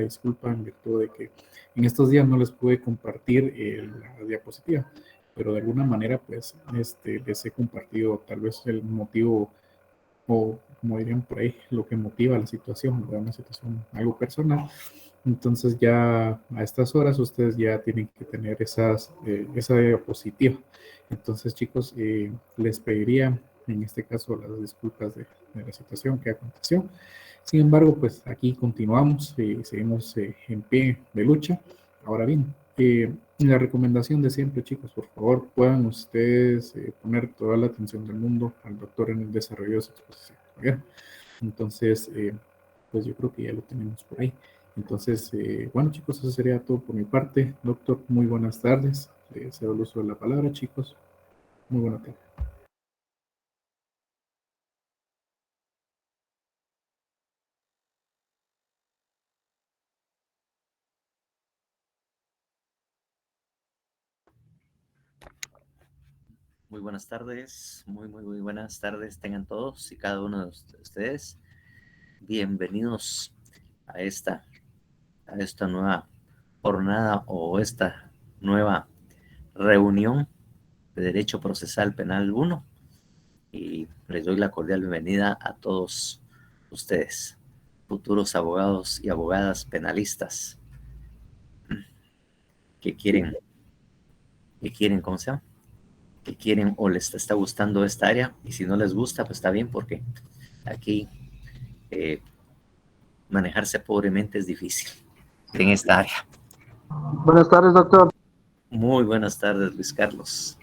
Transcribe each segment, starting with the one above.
disculpa en virtud de que en estos días no les pude compartir la diapositiva, pero de alguna manera pues les he compartido tal vez el motivo o como dirían por ahí, lo que motiva la situación, ¿verdad? Una situación algo personal. Entonces ya a estas horas ustedes ya tienen que tener esa diapositiva. Entonces chicos, les pediría en este caso las disculpas de la situación que aconteció. Sin embargo, pues aquí continuamos y seguimos en pie de lucha. Ahora bien, la recomendación de siempre, chicos, por favor, puedan ustedes poner toda la atención del mundo al doctor en el desarrollo de su exposición. ¿Bien? Entonces, pues yo creo que ya lo tenemos por ahí. Entonces, bueno, chicos, eso sería todo por mi parte. Doctor, muy buenas tardes. Cedo el uso de la palabra, chicos. Muy buena tarde. Muy buenas tardes, muy buenas tardes tengan todos y cada uno de ustedes. Bienvenidos a esta nueva jornada o esta nueva reunión de Derecho Procesal Penal 1 y les doy la cordial bienvenida a todos ustedes, futuros abogados y abogadas penalistas que quieren, ¿cómo se llama? Que quieren o les está gustando esta área, y si no les gusta, pues está bien, porque aquí manejarse pobremente es difícil en esta área. Buenas tardes, doctor. Muy buenas tardes, Luis Carlos.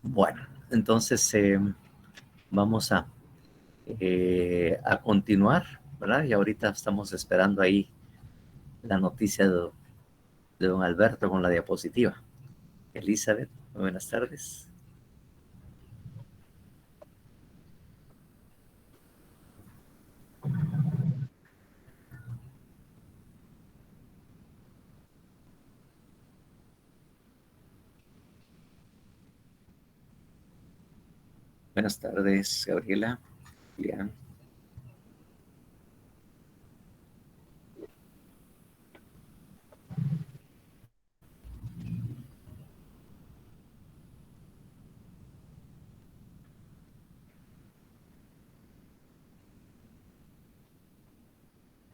Bueno, entonces vamos a continuar, ¿verdad? Y ahorita estamos esperando ahí la noticia de don Alberto con la diapositiva. Elizabeth, muy buenas tardes. Buenas tardes, Gabriela, Julián.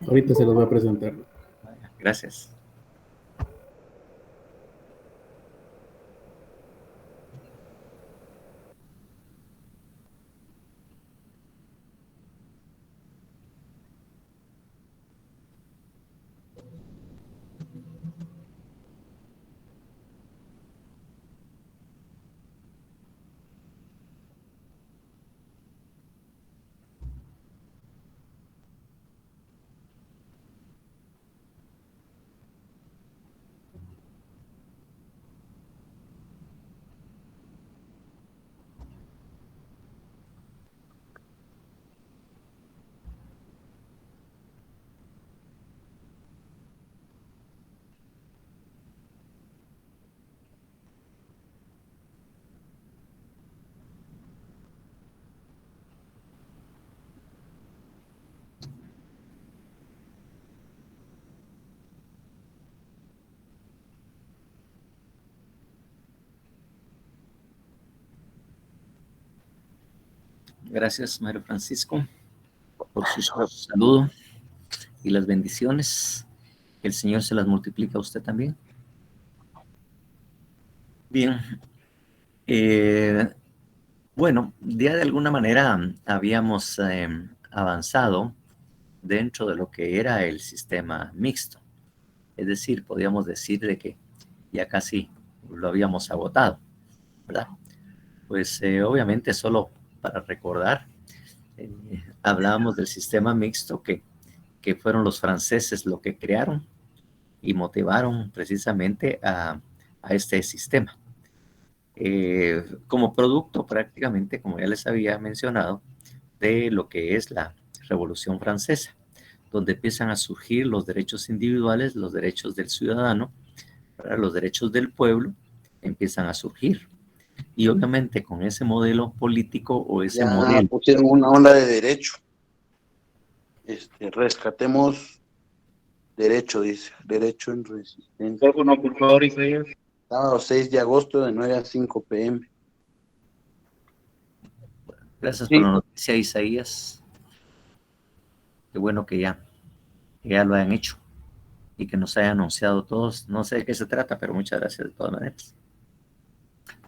Ahorita se los voy a presentar. Gracias. Gracias, Mario Francisco, por su saludo y las bendiciones. Que el Señor se las multiplique a usted también. Bien. Bueno, ya de alguna manera habíamos avanzado dentro de lo que era el sistema mixto. Es decir, podíamos decir de que ya casi lo habíamos agotado, ¿verdad? Pues obviamente solo para recordar, hablábamos del sistema mixto que fueron los franceses lo que crearon y motivaron precisamente a este sistema. Como producto prácticamente, como ya les había mencionado, de lo que es la Revolución Francesa, donde empiezan a surgir los derechos individuales, los derechos del ciudadano, ¿verdad? Los derechos del pueblo empiezan a surgir. Y obviamente con ese modelo político o ese modelo... pusieron una ola de derecho. Rescatemos Derecho, dice. Derecho en resistencia. Micrófono, por favor, Isaías. Sábado 6 de agosto de 9 a 5 p.m. Gracias Sí. por la noticia, Isaías. Qué bueno que ya lo hayan hecho y que nos hayan anunciado todos. No sé de qué se trata, pero muchas gracias de todas maneras.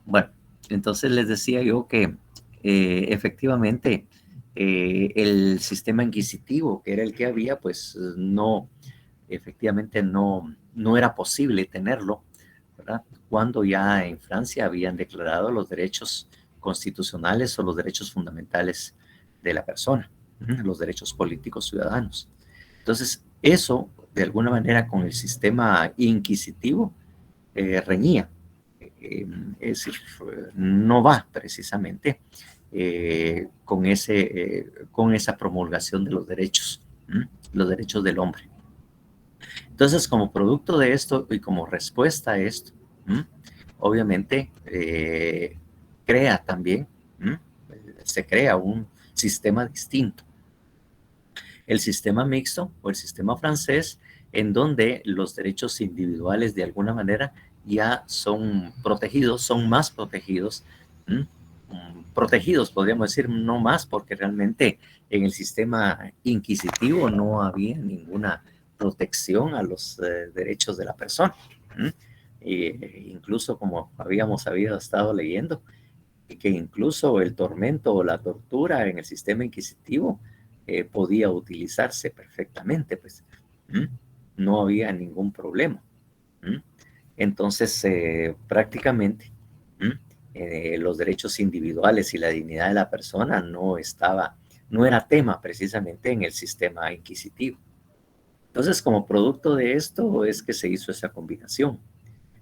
Bueno, entonces les decía yo que efectivamente el sistema inquisitivo, que era el que había, pues no, efectivamente no era posible tenerlo, ¿verdad? Cuando ya en Francia habían declarado los derechos constitucionales o los derechos fundamentales de la persona, los derechos políticos ciudadanos. Entonces, eso, de alguna manera, con el sistema inquisitivo, reñía. Es decir, no va precisamente con esa promulgación de los derechos del hombre. Entonces, como producto de esto y como respuesta a esto, obviamente se crea un sistema distinto. El sistema mixto o el sistema francés, en donde los derechos individuales de alguna manera ya son protegidos, son más protegidos, protegidos podríamos decir, no más, porque realmente en el sistema inquisitivo no había ninguna protección a los derechos de la persona. Incluso como había estado leyendo, que incluso el tormento o la tortura en el sistema inquisitivo podía utilizarse perfectamente, pues no había ningún problema. Entonces, prácticamente los derechos individuales y la dignidad de la persona no era tema precisamente en el sistema inquisitivo. Entonces, como producto de esto es que se hizo esa combinación.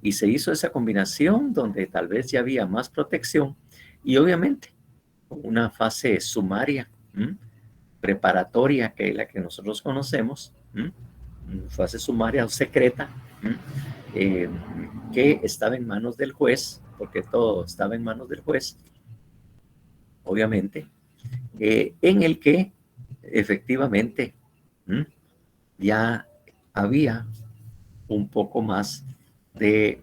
Y se hizo esa combinación donde tal vez ya había más protección y obviamente una fase sumaria, preparatoria, que es la que nosotros conocemos, fase sumaria o secreta, que estaba en manos del juez, porque todo estaba en manos del juez, obviamente, en el que efectivamente ya había un poco más de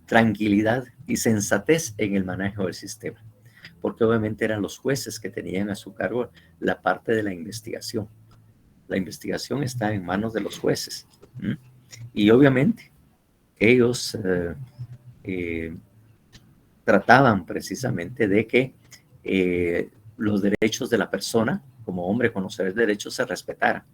tranquilidad y sensatez en el manejo del sistema, porque obviamente eran los jueces que tenían a su cargo la parte de la investigación. La investigación está en manos de los jueces, y obviamente ellos trataban precisamente de que los derechos de la persona como hombre conocedor de derechos se respetaran,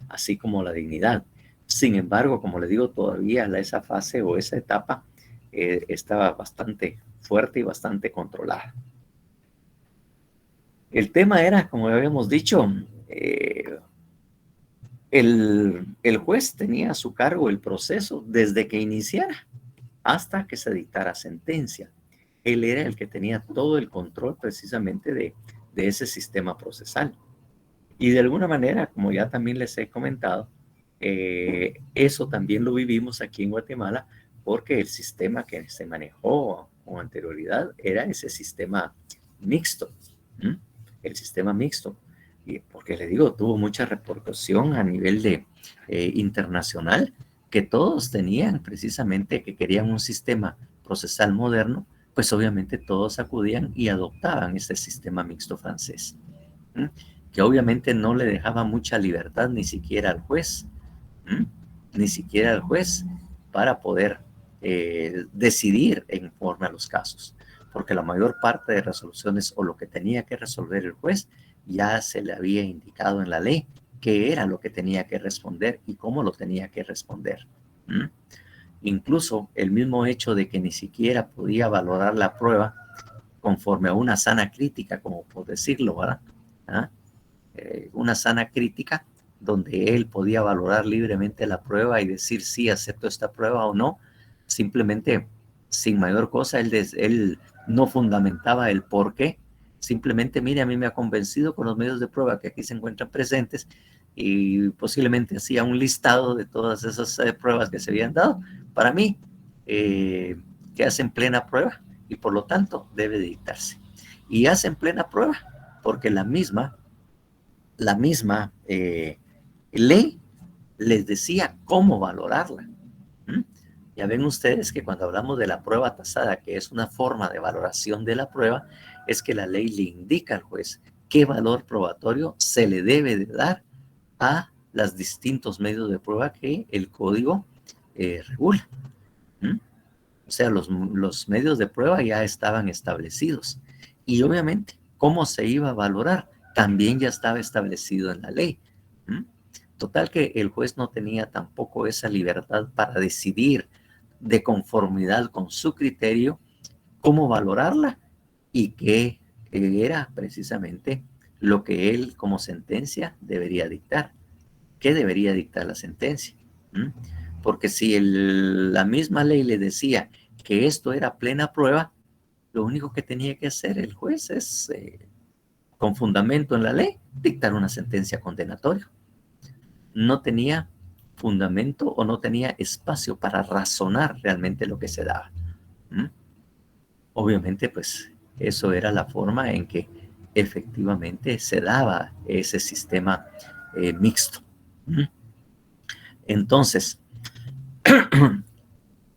así como la dignidad. Sin embargo, como le digo, todavía esa fase o esa etapa estaba bastante fuerte y bastante controlada. El tema era, como habíamos dicho, el juez tenía a su cargo el proceso desde que iniciara hasta que se dictara sentencia. Él era el que tenía todo el control precisamente de ese sistema procesal. Y de alguna manera, como ya también les he comentado, eso también lo vivimos aquí en Guatemala, porque el sistema que se manejó con anterioridad era ese sistema mixto, el sistema mixto, y porque le digo, tuvo mucha repercusión a nivel internacional, que todos tenían precisamente que querían un sistema procesal moderno, pues obviamente todos acudían y adoptaban este sistema mixto francés, que obviamente no le dejaba mucha libertad ni siquiera al juez, para poder decidir en forma a los casos, porque la mayor parte de resoluciones o lo que tenía que resolver el juez ya se le había indicado en la ley qué era lo que tenía que responder y cómo lo tenía que responder. Incluso el mismo hecho de que ni siquiera podía valorar la prueba conforme a una sana crítica, como por decirlo, ¿verdad? Una sana crítica donde él podía valorar libremente la prueba y decir sí, acepto esta prueba o no, simplemente sin mayor cosa. Él no fundamentaba el por qué, simplemente, mire, a mí me ha convencido con los medios de prueba que aquí se encuentran presentes, y posiblemente hacía un listado de todas esas pruebas que se habían dado. Para mí, que hacen plena prueba y por lo tanto debe dictarse. Y hacen plena prueba porque la misma ley les decía cómo valorarla. ¿Mm? Ya ven ustedes que cuando hablamos de la prueba tasada, que es una forma de valoración de la prueba, es que la ley le indica al juez qué valor probatorio se le debe de dar a los distintos medios de prueba que el código regula. ¿Mm? O sea, los medios de prueba ya estaban establecidos. Y obviamente, cómo se iba a valorar también ya estaba establecido en la ley. ¿Mm? Total que el juez no tenía tampoco esa libertad para decidir de conformidad con su criterio cómo valorarla y qué era precisamente lo que él como sentencia debería dictar. ¿Qué debería dictar la sentencia? ¿Mm? Porque si la misma ley le decía que esto era plena prueba, lo único que tenía que hacer el juez es, con fundamento en la ley, dictar una sentencia condenatoria. No tenía fundamento o no tenía espacio para razonar realmente lo que se daba. ¿Mm? Obviamente, pues, eso era la forma en que efectivamente se daba ese sistema mixto. ¿Mm? Entonces,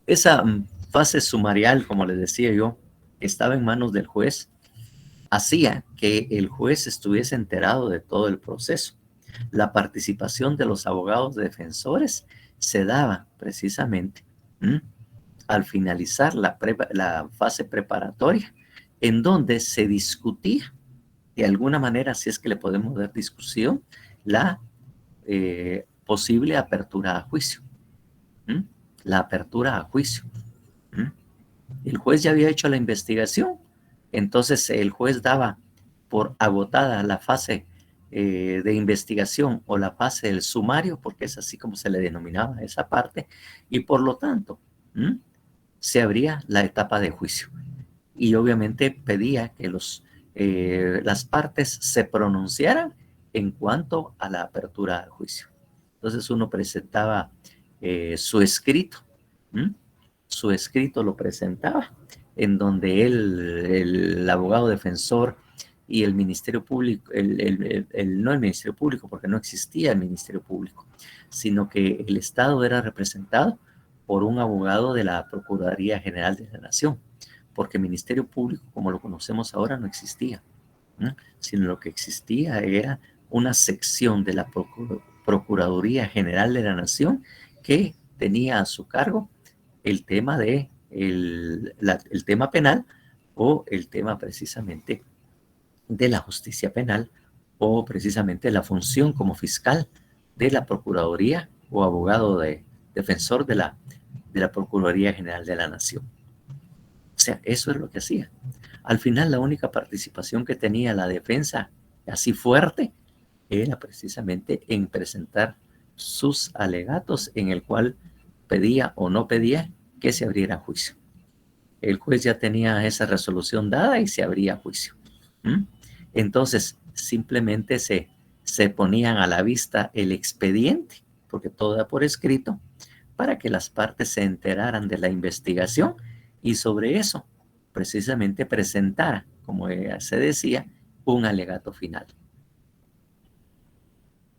esa fase sumarial, como les decía yo, estaba en manos del juez, hacía que el juez estuviese enterado de todo el proceso. La participación de los abogados defensores se daba precisamente al finalizar la fase preparatoria, en donde se discutía, de alguna manera, si es que le podemos dar discusión, la posible apertura a juicio. La apertura a juicio. El juez ya había hecho la investigación, entonces el juez daba por agotada la fase de investigación o la fase del sumario, porque es así como se le denominaba esa parte, y por lo tanto se abría la etapa de juicio. Y obviamente pedía que las partes se pronunciaran en cuanto a la apertura al juicio. Entonces uno presentaba su escrito, su escrito lo presentaba, en donde el abogado defensor y el Ministerio Público, no el Ministerio Público, porque no existía el Ministerio Público, sino que el Estado era representado por un abogado de la Procuraduría General de la Nación, porque el Ministerio Público, como lo conocemos ahora, no existía, ¿no? Sino lo que existía era una sección de la Procuraduría General de la Nación que tenía a su cargo el tema de el tema penal o el tema precisamente de la justicia penal o precisamente la función como fiscal de la Procuraduría o abogado defensor de la Procuraduría General de la Nación. O sea, eso es lo que hacía. Al final, la única participación que tenía la defensa así fuerte era precisamente en presentar sus alegatos en el cual pedía o no pedía que se abriera juicio. El juez ya tenía esa resolución dada y se abría juicio. Entonces, simplemente se ponían a la vista el expediente, porque todo era por escrito, para que las partes se enteraran de la investigación y sobre eso, precisamente presentara, como se decía, un alegato final.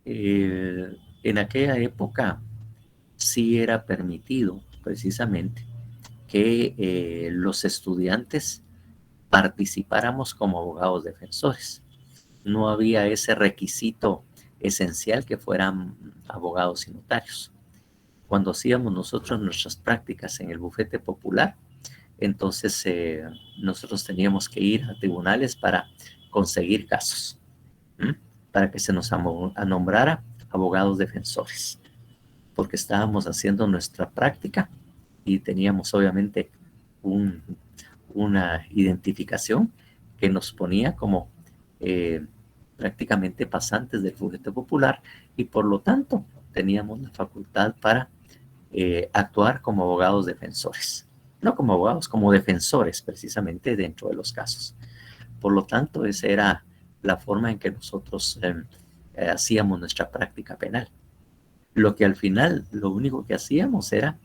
En aquella época sí era permitido precisamente que los estudiantes participáramos como abogados defensores. No había ese requisito esencial que fueran abogados y notarios. Cuando hacíamos nosotros nuestras prácticas en el bufete popular, entonces nosotros teníamos que ir a tribunales para conseguir casos, para que se nos nombrara abogados defensores, porque estábamos haciendo nuestra práctica y teníamos obviamente una identificación que nos ponía como prácticamente pasantes del bufete popular y por lo tanto teníamos la facultad para actuar como abogados defensores. No como abogados, como defensores precisamente dentro de los casos. Por lo tanto, esa era la forma en que nosotros hacíamos nuestra práctica penal. Lo que al final, lo único que hacíamos era,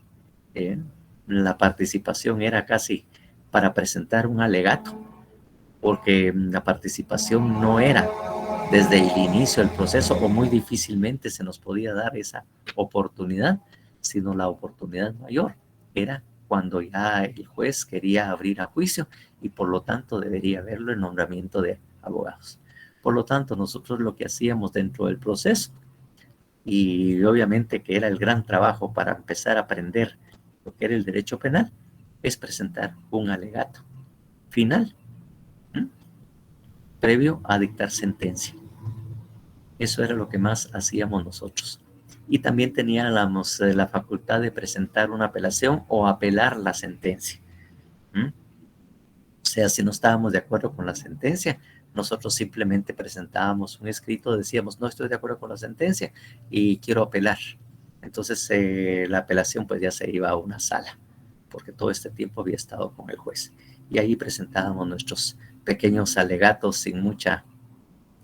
la participación era casi para presentar un alegato, porque la participación no era desde el inicio del proceso, o muy difícilmente se nos podía dar esa oportunidad, sino la oportunidad mayor era cuando ya el juez quería abrir a juicio y por lo tanto debería haberlo el nombramiento de abogados. Por lo tanto, nosotros lo que hacíamos dentro del proceso, y obviamente que era el gran trabajo para empezar a aprender lo que era el derecho penal, es presentar un alegato final, ¿m? Previo a dictar sentencia. Eso era lo que más hacíamos nosotros. Y también teníamos la facultad de presentar una apelación o apelar la sentencia. ¿M? O sea, si no estábamos de acuerdo con la sentencia, nosotros simplemente presentábamos un escrito, decíamos, no estoy de acuerdo con la sentencia y quiero apelar. Entonces, la apelación pues ya se iba a una sala, porque todo este tiempo había estado con el juez. Y ahí presentábamos nuestros pequeños alegatos sin mucha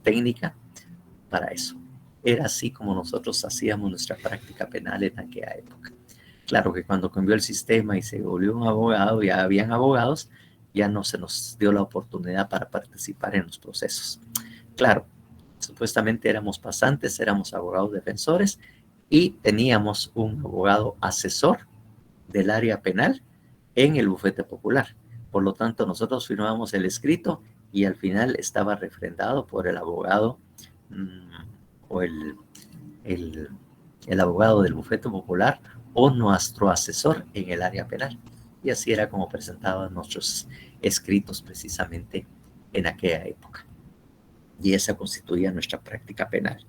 técnica para eso. Era así como nosotros hacíamos nuestra práctica penal en aquella época. Claro que cuando cambió el sistema y se volvió un abogado, ya habían abogados, ya no se nos dio la oportunidad para participar en los procesos. Claro, supuestamente éramos pasantes, éramos abogados defensores y teníamos un abogado asesor del área penal en el bufete popular. Por lo tanto, nosotros firmábamos el escrito y al final estaba refrendado por el abogado o el abogado del bufete popular o nuestro asesor en el área penal. Y así era como presentaban nuestros escritos precisamente en aquella época. Y esa constituía nuestra práctica penal,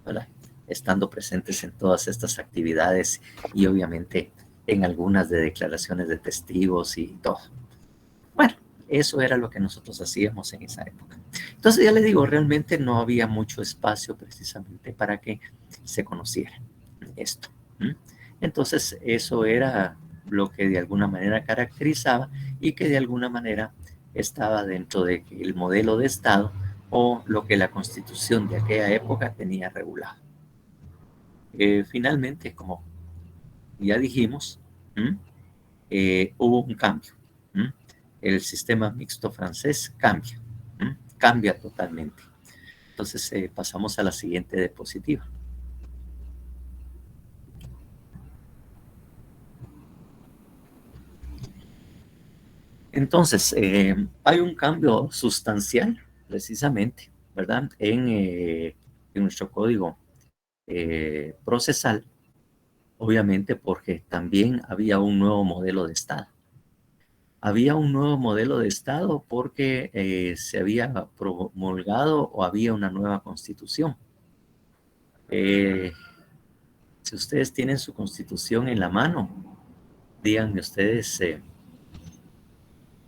¿verdad? Estando presentes en todas estas actividades y obviamente en algunas de declaraciones de testigos y todo. Bueno, eso era lo que nosotros hacíamos en esa época. Entonces ya les digo, realmente no había mucho espacio precisamente para que se conociera esto. Entonces eso era lo que de alguna manera caracterizaba y que de alguna manera estaba dentro del modelo de Estado o lo que la Constitución de aquella época tenía regulado. Finalmente, como ya dijimos, hubo un cambio. El sistema mixto francés cambia totalmente. Entonces pasamos a la siguiente diapositiva. Entonces, hay un cambio sustancial, precisamente, ¿verdad? En nuestro código procesal, obviamente porque también había un nuevo modelo de Estado. Había un nuevo modelo de Estado porque se había promulgado o había una nueva constitución. Si ustedes tienen su constitución en la mano, díganme ustedes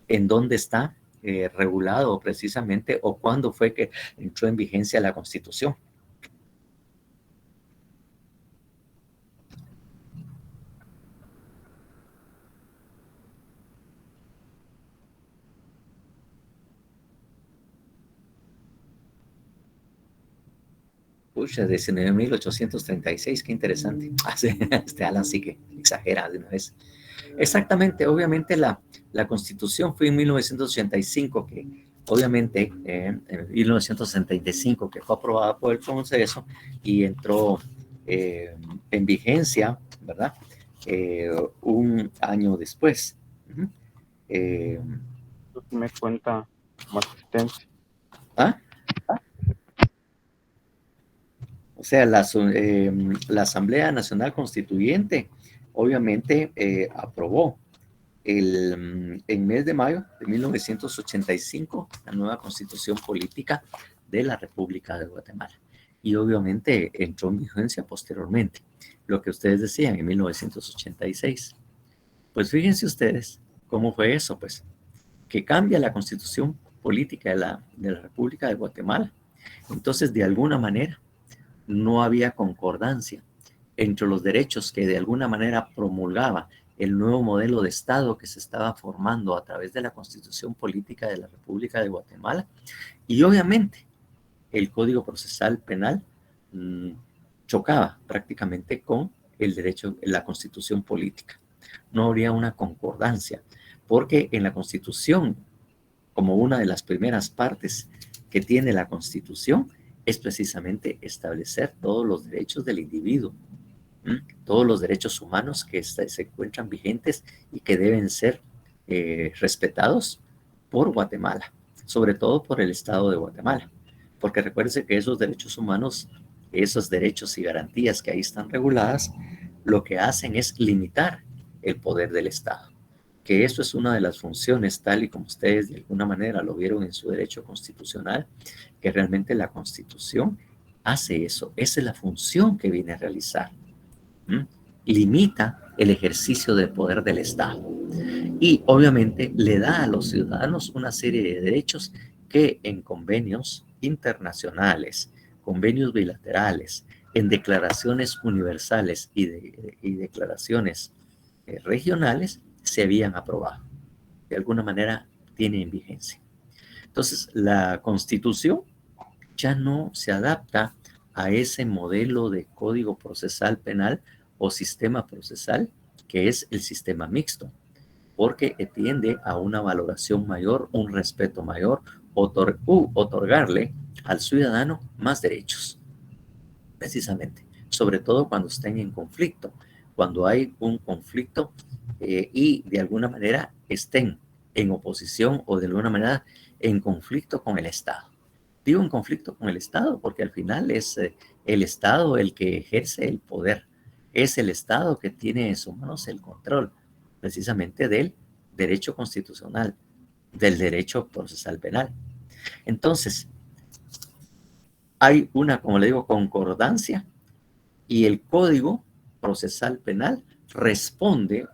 en dónde está regulado precisamente o cuándo fue que entró en vigencia la constitución. Pucha, 19.836, qué interesante. Este Alan sí que exagera de una vez. Exactamente, obviamente la Constitución fue en 1985, que obviamente en 1965, que fue aprobada por el Congreso y entró en vigencia, ¿verdad? Un año después. Me cuenta como asistencia. ¿Ah? O sea, la Asamblea Nacional Constituyente obviamente aprobó en mes de mayo de 1985 la nueva Constitución Política de la República de Guatemala. Y obviamente entró en vigencia posteriormente, lo que ustedes decían en 1986. Pues fíjense ustedes cómo fue eso, pues, que cambia la Constitución Política de la República de Guatemala. Entonces, de alguna manera, no había concordancia entre los derechos que de alguna manera promulgaba el nuevo modelo de Estado que se estaba formando a través de la Constitución Política de la República de Guatemala y obviamente el Código Procesal Penal chocaba prácticamente con el derecho, la Constitución Política. No habría una concordancia porque en la Constitución, como una de las primeras partes que tiene la Constitución, es precisamente establecer todos los derechos del individuo, todos los derechos humanos que se encuentran vigentes y que deben ser respetados por Guatemala, sobre todo por el Estado de Guatemala. Porque recuérdense que esos derechos humanos, esos derechos y garantías que ahí están reguladas, lo que hacen es limitar el poder del Estado. Que eso es una de las funciones, tal y como ustedes de alguna manera lo vieron en su derecho constitucional, que realmente la Constitución hace eso. Esa es la función que viene a realizar. Limita el ejercicio del poder del Estado. Y obviamente le da a los ciudadanos una serie de derechos que en convenios internacionales, convenios bilaterales, en declaraciones universales y declaraciones regionales se habían aprobado. De alguna manera tienen vigencia. Entonces, la Constitución ya no se adapta a ese modelo de código procesal penal o sistema procesal que es el sistema mixto, porque tiende a una valoración mayor, un respeto mayor, otorgarle al ciudadano más derechos, precisamente, sobre todo cuando estén en conflicto, cuando hay un conflicto y de alguna manera estén en oposición o de alguna manera en conflicto con el Estado. Digo en conflicto con el Estado porque al final es el Estado el que ejerce el poder, es el Estado que tiene en sus manos el control precisamente del derecho constitucional, del derecho procesal penal. Entonces, hay una, como le digo, concordancia y el Código Procesal Penal responde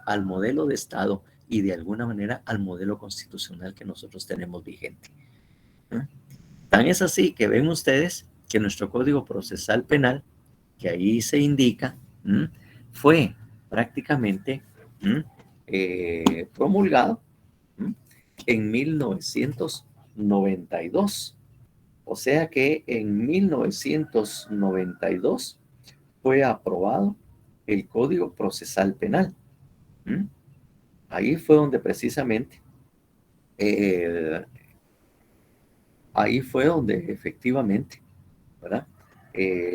al modelo de Estado y de alguna manera al modelo constitucional que nosotros tenemos vigente. Tan es así que ven ustedes que nuestro Código Procesal Penal, que ahí se indica, fue prácticamente promulgado en 1992. O sea que en 1992 fue aprobado el Código Procesal Penal. Ahí fue donde precisamente, ahí fue donde efectivamente, ¿verdad?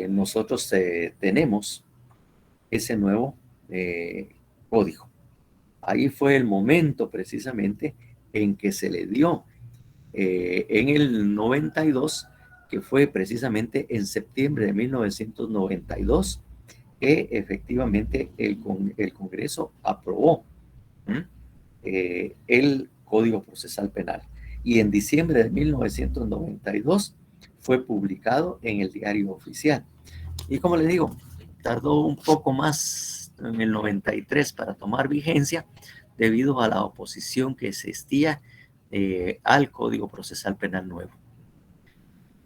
Nosotros tenemos ese nuevo código. Ahí fue el momento precisamente en que se le dio en el 92, que fue precisamente en septiembre de 1992, que efectivamente el Congreso aprobó el Código Procesal Penal. Y en diciembre de 1992 fue publicado en el Diario Oficial. Y como les digo, tardó un poco más en el 93 para tomar vigencia debido a la oposición que existía al Código Procesal Penal nuevo.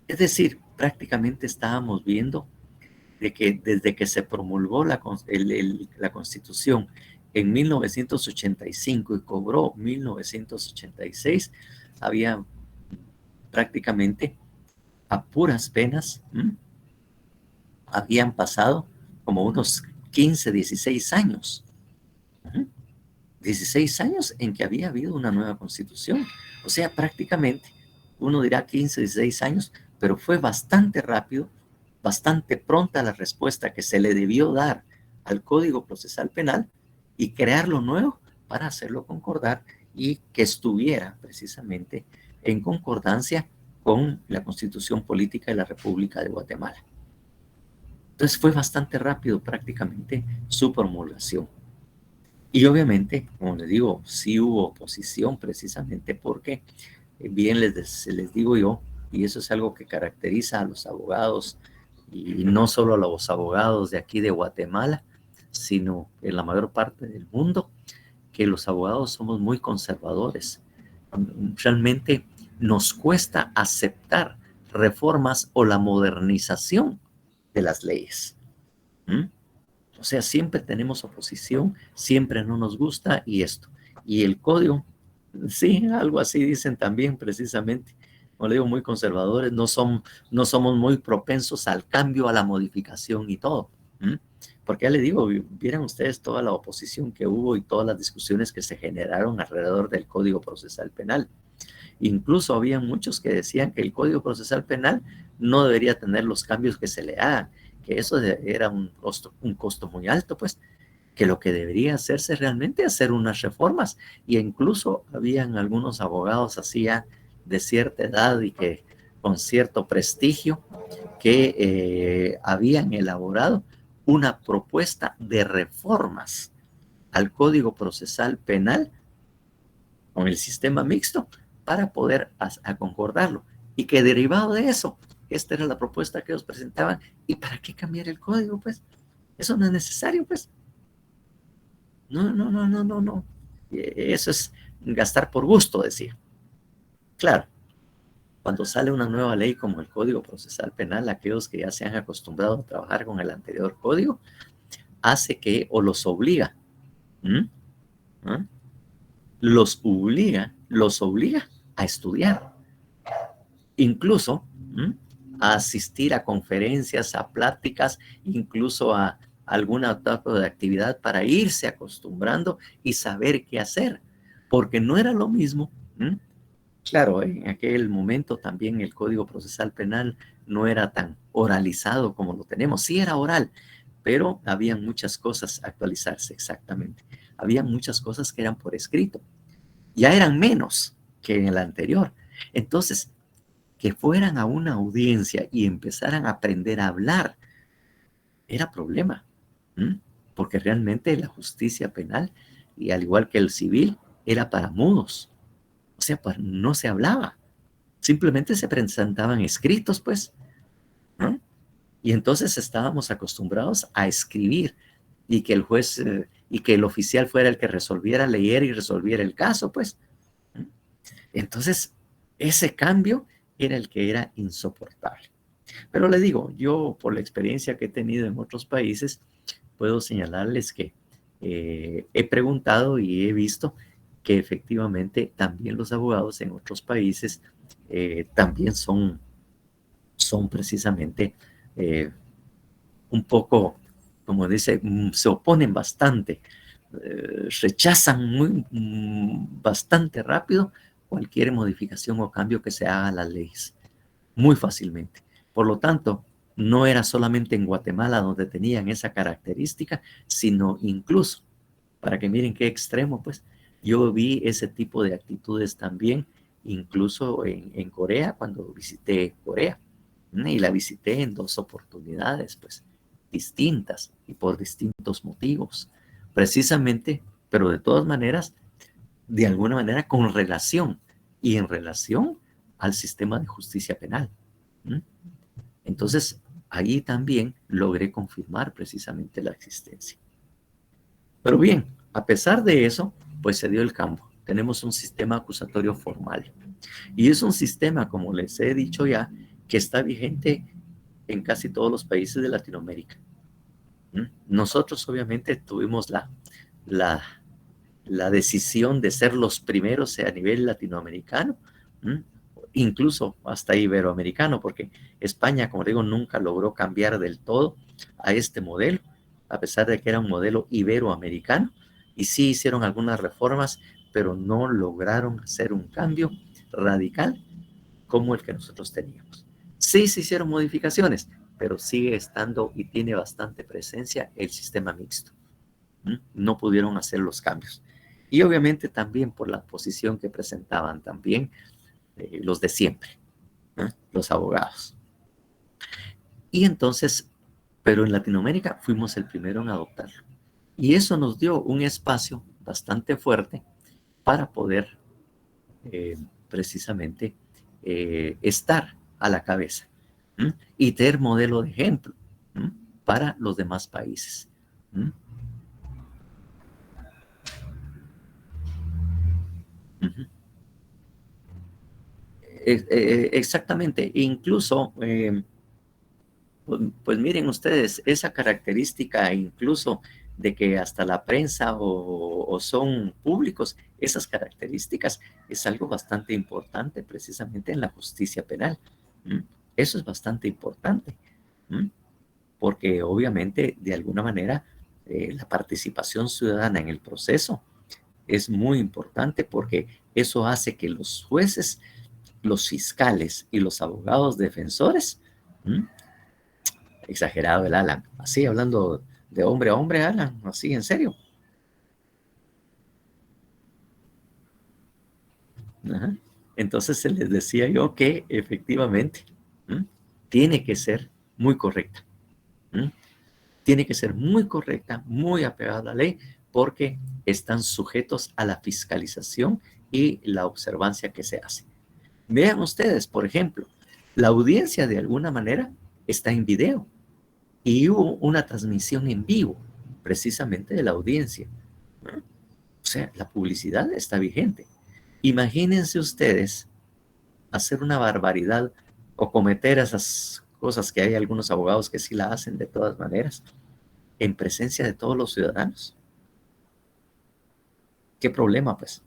Es decir, prácticamente estábamos viendo de que desde que se promulgó la Constitución en 1985 y cobró 1986, había prácticamente a puras penas, habían pasado como unos 15, 16 años. 16 años en que había habido una nueva Constitución. O sea, prácticamente, uno dirá 15, 16 años, pero fue bastante rápido, bastante pronta la respuesta que se le debió dar al Código Procesal Penal y crearlo nuevo para hacerlo concordar y que estuviera precisamente en concordancia con la Constitución Política de la República de Guatemala. Entonces fue bastante rápido prácticamente su promulgación. Y obviamente, como les digo, sí hubo oposición precisamente porque, bien les digo yo, y eso es algo que caracteriza a los abogados, y no solo a los abogados de aquí de Guatemala, sino en la mayor parte del mundo, que los abogados somos muy conservadores. Realmente nos cuesta aceptar reformas o la modernización de las leyes. O sea, siempre tenemos oposición, siempre no nos gusta y esto. Y el código, sí, algo así dicen también precisamente. Como le digo, muy conservadores, no somos muy propensos al cambio, a la modificación y todo. Porque ya le digo, vieran ustedes toda la oposición que hubo y todas las discusiones que se generaron alrededor del Código Procesal Penal. Incluso había muchos que decían que el Código Procesal Penal no debería tener los cambios que se le hagan, que eso era un costo muy alto, pues, que lo que debería hacerse realmente es hacer unas reformas. Y incluso habían algunos abogados así ya de cierta edad y que con cierto prestigio que habían elaborado una propuesta de reformas al Código Procesal Penal con el sistema mixto para poder concordarlo. Y que derivado de eso, esta era la propuesta que ellos presentaban. ¿Y para qué cambiar el código? Pues eso no es necesario, pues. No. Eso es gastar por gusto, decía. Claro, cuando sale una nueva ley como el Código Procesal Penal, aquellos que ya se han acostumbrado a trabajar con el anterior código, hace que, o los obliga, los obliga a estudiar, incluso a asistir a conferencias, a pláticas, incluso a alguna tipo de actividad para irse acostumbrando y saber qué hacer, porque no era lo mismo. Claro, en aquel momento también el Código Procesal Penal no era tan oralizado como lo tenemos. Sí era oral, pero había muchas cosas a actualizarse, exactamente. Había muchas cosas que eran por escrito. Ya eran menos que en el anterior. Entonces, que fueran a una audiencia y empezaran a aprender a hablar, era problema. Porque realmente la justicia penal, y al igual que el civil, era para mudos. O sea, pues no se hablaba. Simplemente se presentaban escritos, pues. Y entonces estábamos acostumbrados a escribir y que el juez y que el oficial fuera el que resolviera, leyera y resolviera el caso, pues. Entonces, ese cambio era el que era insoportable. Pero le digo, yo por la experiencia que he tenido en otros países, puedo señalarles que he preguntado y he visto que efectivamente también los abogados en otros países también son precisamente un poco, como dice, se oponen bastante, rechazan bastante rápido cualquier modificación o cambio que se haga a las leyes, muy fácilmente. Por lo tanto, no era solamente en Guatemala donde tenían esa característica, sino incluso, para que miren qué extremo, pues, yo vi ese tipo de actitudes también, incluso en Corea, cuando visité Corea, y la visité en 2 oportunidades, pues, distintas y por distintos motivos, precisamente, pero de todas maneras, de alguna manera con relación, y en relación al sistema de justicia penal. Entonces, ahí también logré confirmar precisamente la existencia. Pero bien, a pesar de eso, pues se dio el cambio. Tenemos un sistema acusatorio formal. Y es un sistema, como les he dicho ya, que está vigente en casi todos los países de Latinoamérica. Nosotros obviamente tuvimos la decisión de ser los primeros a nivel latinoamericano, incluso hasta iberoamericano, porque España, como digo, nunca logró cambiar del todo a este modelo, a pesar de que era un modelo iberoamericano, y sí hicieron algunas reformas, pero no lograron hacer un cambio radical como el que nosotros teníamos. Sí se hicieron modificaciones, pero sigue estando y tiene bastante presencia el sistema mixto. No pudieron hacer los cambios. Y obviamente también por la posición que presentaban también los de siempre, los abogados. Y entonces, pero en Latinoamérica fuimos el primero en adoptarlo. Y eso nos dio un espacio bastante fuerte para poder precisamente estar a la cabeza y tener modelo de ejemplo para los demás países. Exactamente, incluso, pues miren ustedes, esa característica incluso de que hasta la prensa o son públicos, esas características es algo bastante importante precisamente en la justicia penal. Eso es bastante importante, porque obviamente de alguna manera la participación ciudadana en el proceso es muy importante porque eso hace que los jueces, los fiscales y los abogados defensores, exagerado el Alan, así hablando de hombre a hombre, Alan, así en serio. Ajá. Entonces se les decía yo que efectivamente tiene que ser muy correcta. Tiene que ser muy correcta, muy apegada a la ley, porque están sujetos a la fiscalización y la observancia que se hace. Vean ustedes, por ejemplo, la audiencia de alguna manera está en video y hubo una transmisión en vivo precisamente de la audiencia. O sea, la publicidad está vigente. Imagínense ustedes hacer una barbaridad o cometer esas cosas que hay algunos abogados que sí la hacen de todas maneras, en presencia de todos los ciudadanos. ¿Qué problema, pues?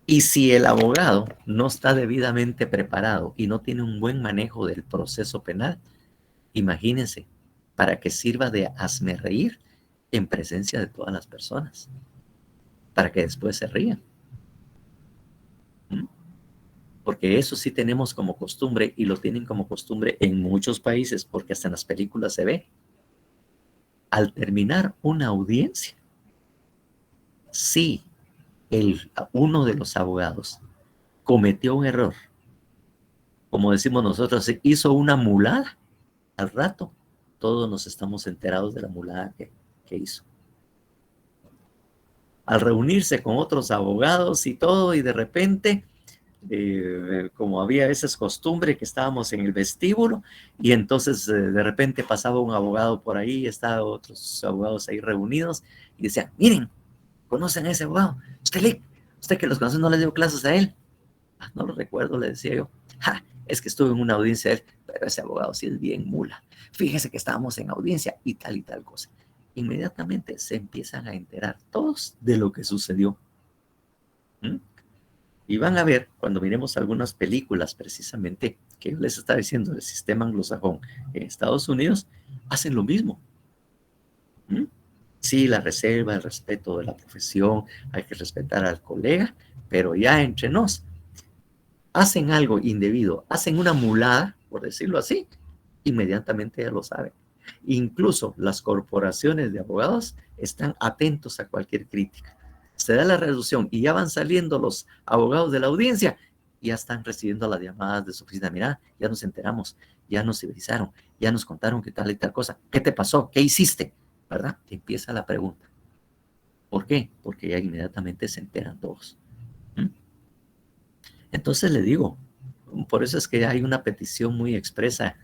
Y si el abogado no está debidamente preparado y no tiene un buen manejo del proceso penal, imagínense, para que sirva de hazmerreír en presencia de todas las personas, para que después se rían. Porque eso sí tenemos como costumbre, y lo tienen como costumbre en muchos países, porque hasta en las películas se ve. Al terminar una audiencia, si uno de los abogados cometió un error, como decimos nosotros, hizo una mulada, al rato todos nos estamos enterados de la mulada que hizo. Al reunirse con otros abogados y todo, y de repente, como había esas costumbres que estábamos en el vestíbulo, y entonces de repente pasaba un abogado por ahí, estaban otros abogados ahí reunidos, y decían, miren, ¿conocen a ese abogado? Usted que los conoce, ¿no le dio clases a él? No lo recuerdo, le decía yo. Es que estuve en una audiencia de él, pero ese abogado sí es bien mula. Fíjese que estábamos en audiencia y tal cosa. Inmediatamente se empiezan a enterar todos de lo que sucedió. Y van a ver, cuando miremos algunas películas precisamente, que yo les estaba diciendo, del sistema anglosajón en Estados Unidos, hacen lo mismo. Sí, la reserva, el respeto de la profesión, hay que respetar al colega, pero ya entre nos, hacen algo indebido, hacen una mulada, por decirlo así, inmediatamente ya lo saben. Incluso las corporaciones de abogados están atentos a cualquier crítica. Se da la reducción y ya van saliendo los abogados de la audiencia, ya están recibiendo las llamadas de su oficina. Mira, ya nos enteramos, ya nos civilizaron, ya nos contaron que tal y tal cosa. ¿Qué te pasó? ¿Qué hiciste? ¿Verdad? Empieza la pregunta. ¿Por qué? Porque ya inmediatamente se enteran todos. Entonces le digo, por eso es que hay una petición muy expresa,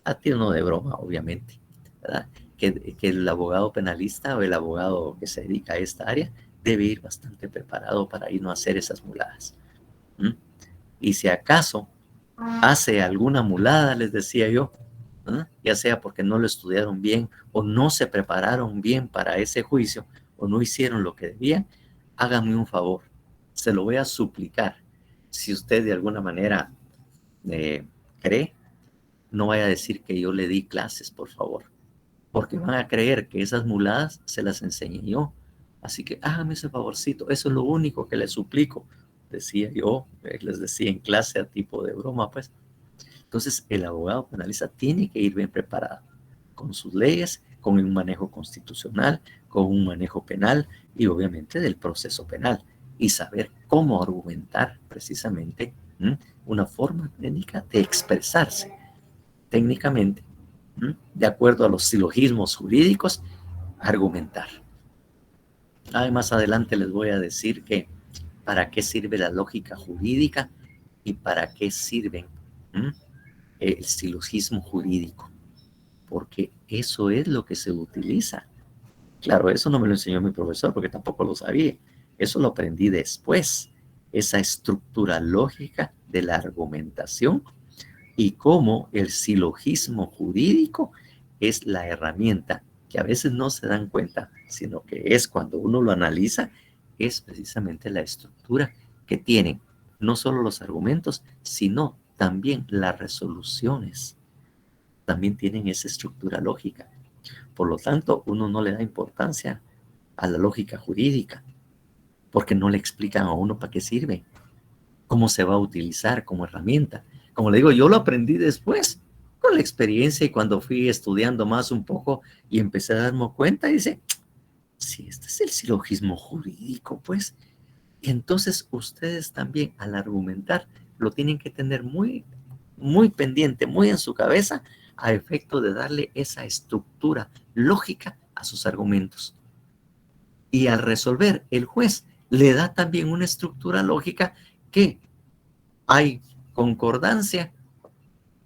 a ti no de broma, obviamente, ¿verdad? Que el abogado penalista o el abogado que se dedica a esta área debe ir bastante preparado para ir no a hacer esas muladas. Y si acaso hace alguna mulada, les decía yo, ya sea porque no lo estudiaron bien o no se prepararon bien para ese juicio o no hicieron lo que debían, háganme un favor, se lo voy a suplicar. Si usted de alguna manera cree, no vaya a decir que yo le di clases, por favor, porque van a creer que esas muladas se las enseñé yo. Así que hágame ese favorcito, eso es lo único que les suplico, decía yo, les decía en clase a tipo de broma, pues. Entonces, el abogado penalista tiene que ir bien preparado con sus leyes, con un manejo constitucional, con un manejo penal y obviamente del proceso penal, y saber cómo argumentar precisamente una forma técnica de expresarse técnicamente, de acuerdo a los silogismos jurídicos, argumentar. Más adelante les voy a decir que para qué sirve la lógica jurídica y para qué sirven el silogismo jurídico, porque eso es lo que se utiliza. Claro, eso no me lo enseñó mi profesor porque tampoco lo sabía. Eso lo aprendí después, esa estructura lógica de la argumentación y cómo el silogismo jurídico es la herramienta que a veces no se dan cuenta, sino que es cuando uno lo analiza, es precisamente la estructura que tienen no solo los argumentos, sino también las resoluciones. También tienen esa estructura lógica. Por lo tanto, uno no le da importancia a la lógica jurídica, porque no le explican a uno para qué sirve, cómo se va a utilizar como herramienta. Como le digo, yo lo aprendí después, con la experiencia y cuando fui estudiando más un poco y empecé a darme cuenta, dice, sí, este es el silogismo jurídico, pues. Y entonces ustedes también al argumentar lo tienen que tener muy, muy pendiente, muy en su cabeza, a efecto de darle esa estructura lógica a sus argumentos. Y al resolver, el juez le da también una estructura lógica que hay concordancia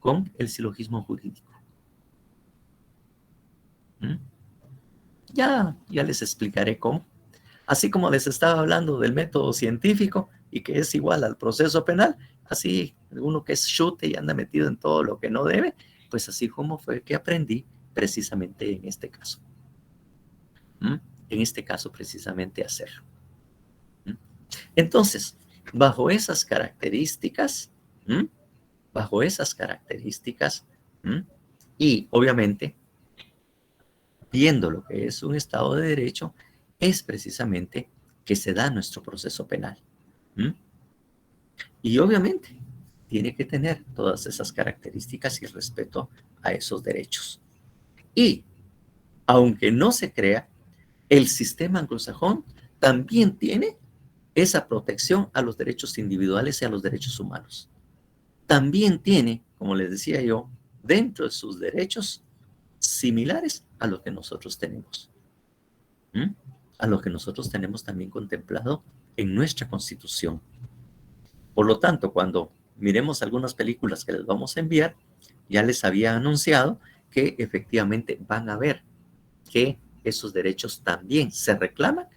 con el silogismo jurídico. ¿Mm? Ya les explicaré cómo. Así como les estaba hablando del método científico y que es igual al proceso penal, así uno que es chute y anda metido en todo lo que no debe, pues así como fue que aprendí precisamente en este caso. En este caso precisamente hacerlo. Entonces, bajo esas características, y obviamente viendo lo que es un Estado de Derecho, es precisamente que se da nuestro proceso penal. Y obviamente tiene que tener todas esas características y respeto a esos derechos. Y aunque no se crea, el sistema anglosajón también tiene esa protección a los derechos individuales y a los derechos humanos. También tiene, como les decía yo, dentro de sus derechos similares a lo que nosotros tenemos. A lo que nosotros tenemos también contemplado en nuestra Constitución. Por lo tanto, cuando miremos algunas películas que les vamos a enviar, ya les había anunciado que efectivamente van a ver que esos derechos también se reclaman,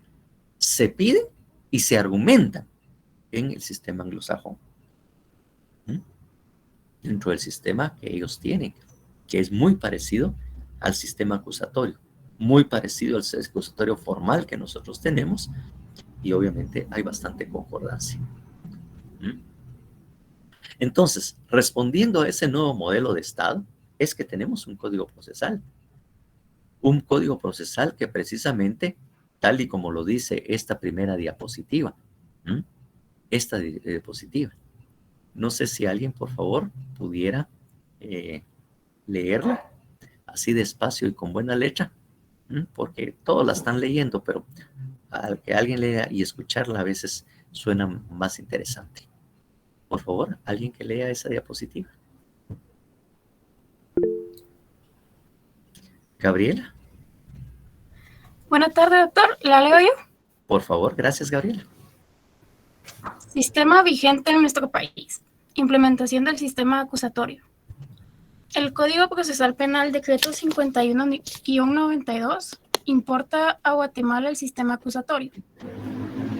se piden y se argumentan en el sistema anglosajón. Dentro del sistema que ellos tienen, que es muy parecido al sistema acusatorio, muy parecido al acusatorio formal que nosotros tenemos, y obviamente hay bastante concordancia. Entonces, respondiendo a ese nuevo modelo de Estado, es que tenemos un código procesal que precisamente, tal y como lo dice esta primera diapositiva, esta diapositiva. No sé si alguien, por favor, pudiera leerla así despacio y con buena letra, porque todos la están leyendo, pero al que alguien lea y escucharla a veces suena más interesante. Por favor, alguien que lea esa diapositiva. Gabriela. Buenas tardes, doctor. ¿La leo yo? Por favor, gracias, Gabriela. Sistema vigente en nuestro país. Implementación del sistema acusatorio. El Código Procesal Penal, Decreto 51-92, importa a Guatemala el sistema acusatorio.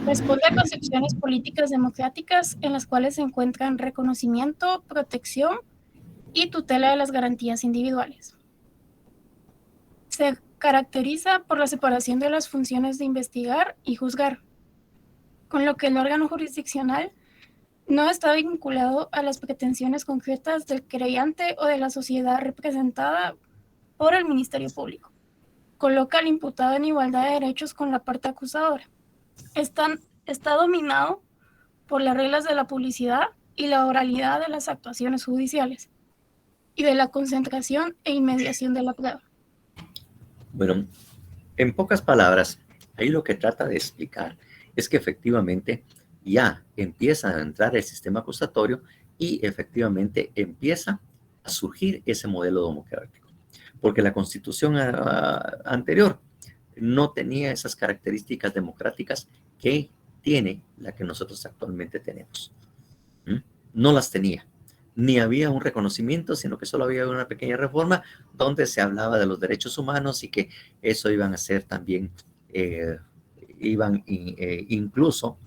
Responde a concepciones políticas democráticas en las cuales se encuentran reconocimiento, protección y tutela de las garantías individuales. Se caracteriza por la separación de las funciones de investigar y juzgar, con lo que el órgano jurisdiccional no está vinculado a las pretensiones concretas del querellante o de la sociedad representada por el Ministerio Público. Coloca al imputado en igualdad de derechos con la parte acusadora. Está dominado por las reglas de la publicidad y la oralidad de las actuaciones judiciales y de la concentración e inmediación de la prueba. Bueno, en pocas palabras, ahí lo que trata de explicar es que efectivamente ya empieza a entrar el sistema acusatorio y efectivamente empieza a surgir ese modelo democrático. Porque la Constitución anterior no tenía esas características democráticas que tiene la que nosotros actualmente tenemos. No las tenía. Ni había un reconocimiento, sino que solo había una pequeña reforma donde se hablaba de los derechos humanos y que eso iban a ser también, incluso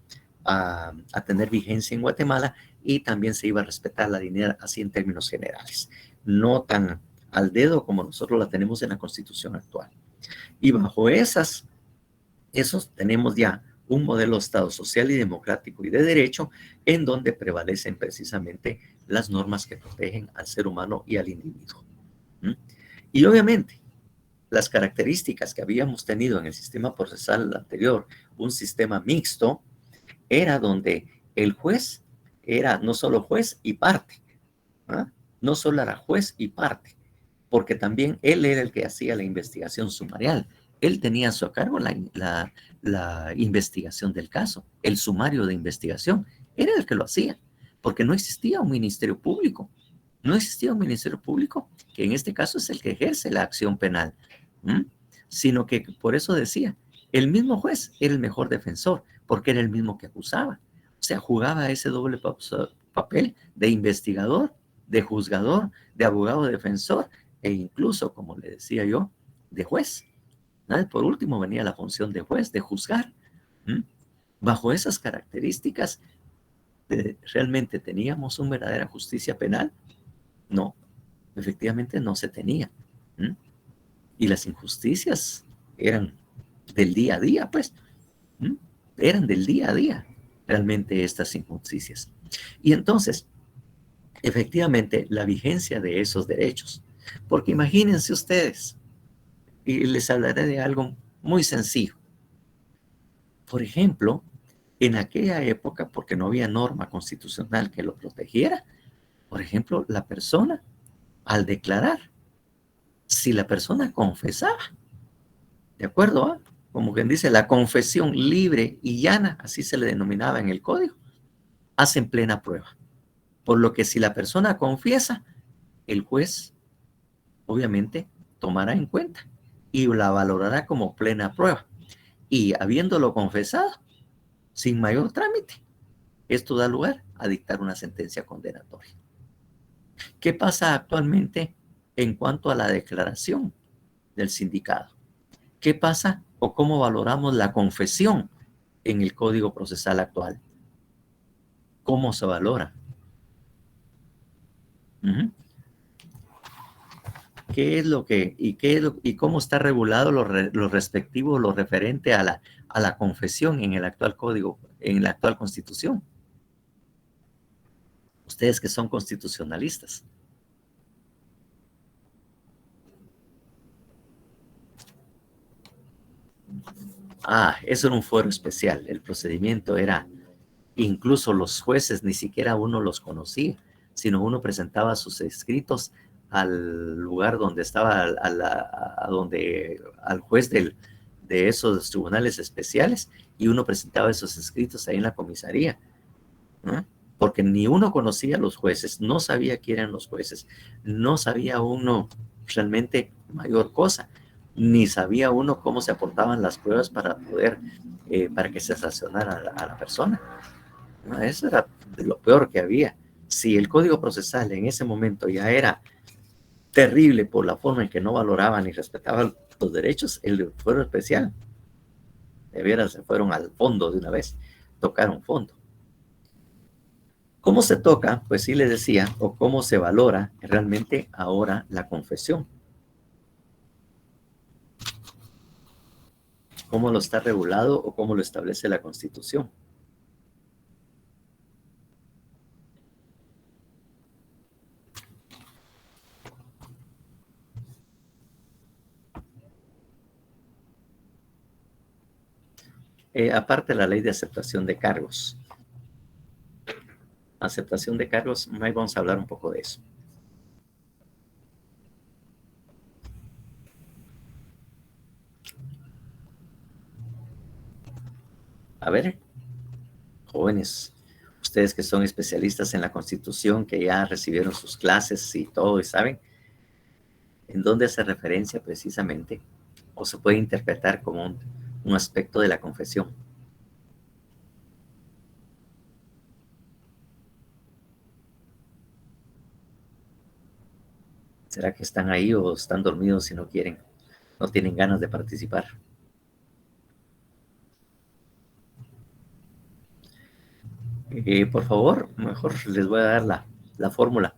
a tener vigencia en Guatemala, y también se iba a respetar la dignidad así en términos generales. No tan al dedo como nosotros la tenemos en la Constitución actual. Y bajo esos tenemos ya un modelo de Estado social y democrático y de derecho en donde prevalecen precisamente las normas que protegen al ser humano y al individuo. Y obviamente, las características que habíamos tenido en el sistema procesal anterior, un sistema mixto, era donde el juez era no solo juez y parte, ¿ah? No solo era juez y parte, porque también él era el que hacía la investigación sumarial. Él tenía a su cargo la investigación del caso, el sumario de investigación. Era el que lo hacía, porque no existía un ministerio público. No existía un ministerio público, que en este caso es el que ejerce la acción penal, sino que por eso decía, el mismo juez era el mejor defensor, porque era el mismo que acusaba. O sea, jugaba ese doble papel de investigador, de juzgador, de abogado defensor, e incluso, como le decía yo, de juez. ¿No? Por último venía la función de juez, de juzgar. Bajo esas características, ¿realmente teníamos una verdadera justicia penal? No, efectivamente no se tenía. Y las injusticias eran del día a día, pues. Eran del día a día, realmente estas injusticias. Y entonces, efectivamente, la vigencia de esos derechos. Porque imagínense ustedes, y les hablaré de algo muy sencillo. Por ejemplo, en aquella época, porque no había norma constitucional que lo protegiera, por ejemplo, la persona, al declarar, si la persona confesaba, ¿de acuerdo? Como quien dice, la confesión libre y llana, así se le denominaba en el código, hacen plena prueba. Por lo que si la persona confiesa, el juez, obviamente, tomará en cuenta y la valorará como plena prueba. Y habiéndolo confesado, sin mayor trámite, esto da lugar a dictar una sentencia condenatoria. ¿Qué pasa actualmente en cuanto a la declaración del sindicado? ¿Qué pasa o cómo valoramos la confesión en el Código Procesal actual? ¿Cómo se valora? ¿Qué es lo que y cómo está regulado lo respectivo, lo referente a la confesión en el actual código, en la actual Constitución? Ustedes que son constitucionalistas. Eso era un fuero especial. El procedimiento era, incluso los jueces ni siquiera uno los conocía, sino uno presentaba sus escritos al lugar donde estaba, al juez de esos tribunales especiales, y uno presentaba esos escritos ahí en la comisaría, ¿no? Porque ni uno conocía a los jueces, no sabía quién eran los jueces, no sabía uno realmente mayor cosa, ni sabía uno cómo se aportaban las pruebas para poder, para que se sancionara a la persona. ¿No? Eso era de lo peor que había. Si el Código Procesal en ese momento ya era terrible por la forma en que no valoraban y respetaban los derechos, el fuero especial, de veras se fueron al fondo de una vez, tocaron fondo. ¿Cómo se toca? Pues sí les decía, o cómo se valora realmente ahora la confesión. ¿Cómo lo está regulado o cómo lo establece la Constitución? Aparte la ley de aceptación de cargos. Aceptación de cargos, ahí vamos a hablar un poco de eso. A ver, jóvenes, ustedes que son especialistas en la Constitución, que ya recibieron sus clases y todo, y saben en dónde hace referencia precisamente, o se puede interpretar como un aspecto de la confesión. ¿Será que están ahí o están dormidos y no quieren, no tienen ganas de participar? Por favor, mejor les voy a dar la fórmula.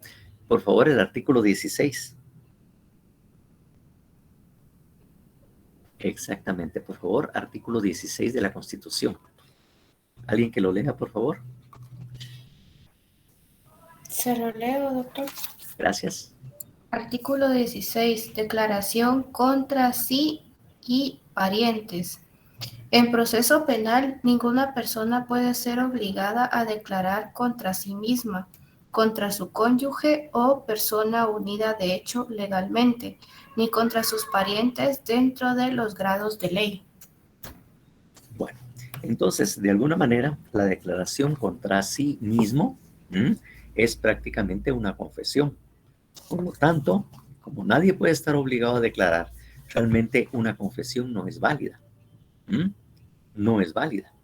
Por favor, el artículo 16. Exactamente, por favor, artículo 16 de la Constitución. ¿Alguien que lo lea, por favor? Se lo leo, doctor. Gracias. Artículo 16. Declaración contra sí y parientes. En proceso penal, ninguna persona puede ser obligada a declarar contra sí misma, contra su cónyuge o persona unida de hecho legalmente, ni contra sus parientes dentro de los grados de ley. Bueno, entonces, de alguna manera, la declaración contra sí mismo es prácticamente una confesión. Por lo tanto, como nadie puede estar obligado a declarar, realmente una confesión no es válida. No es válida.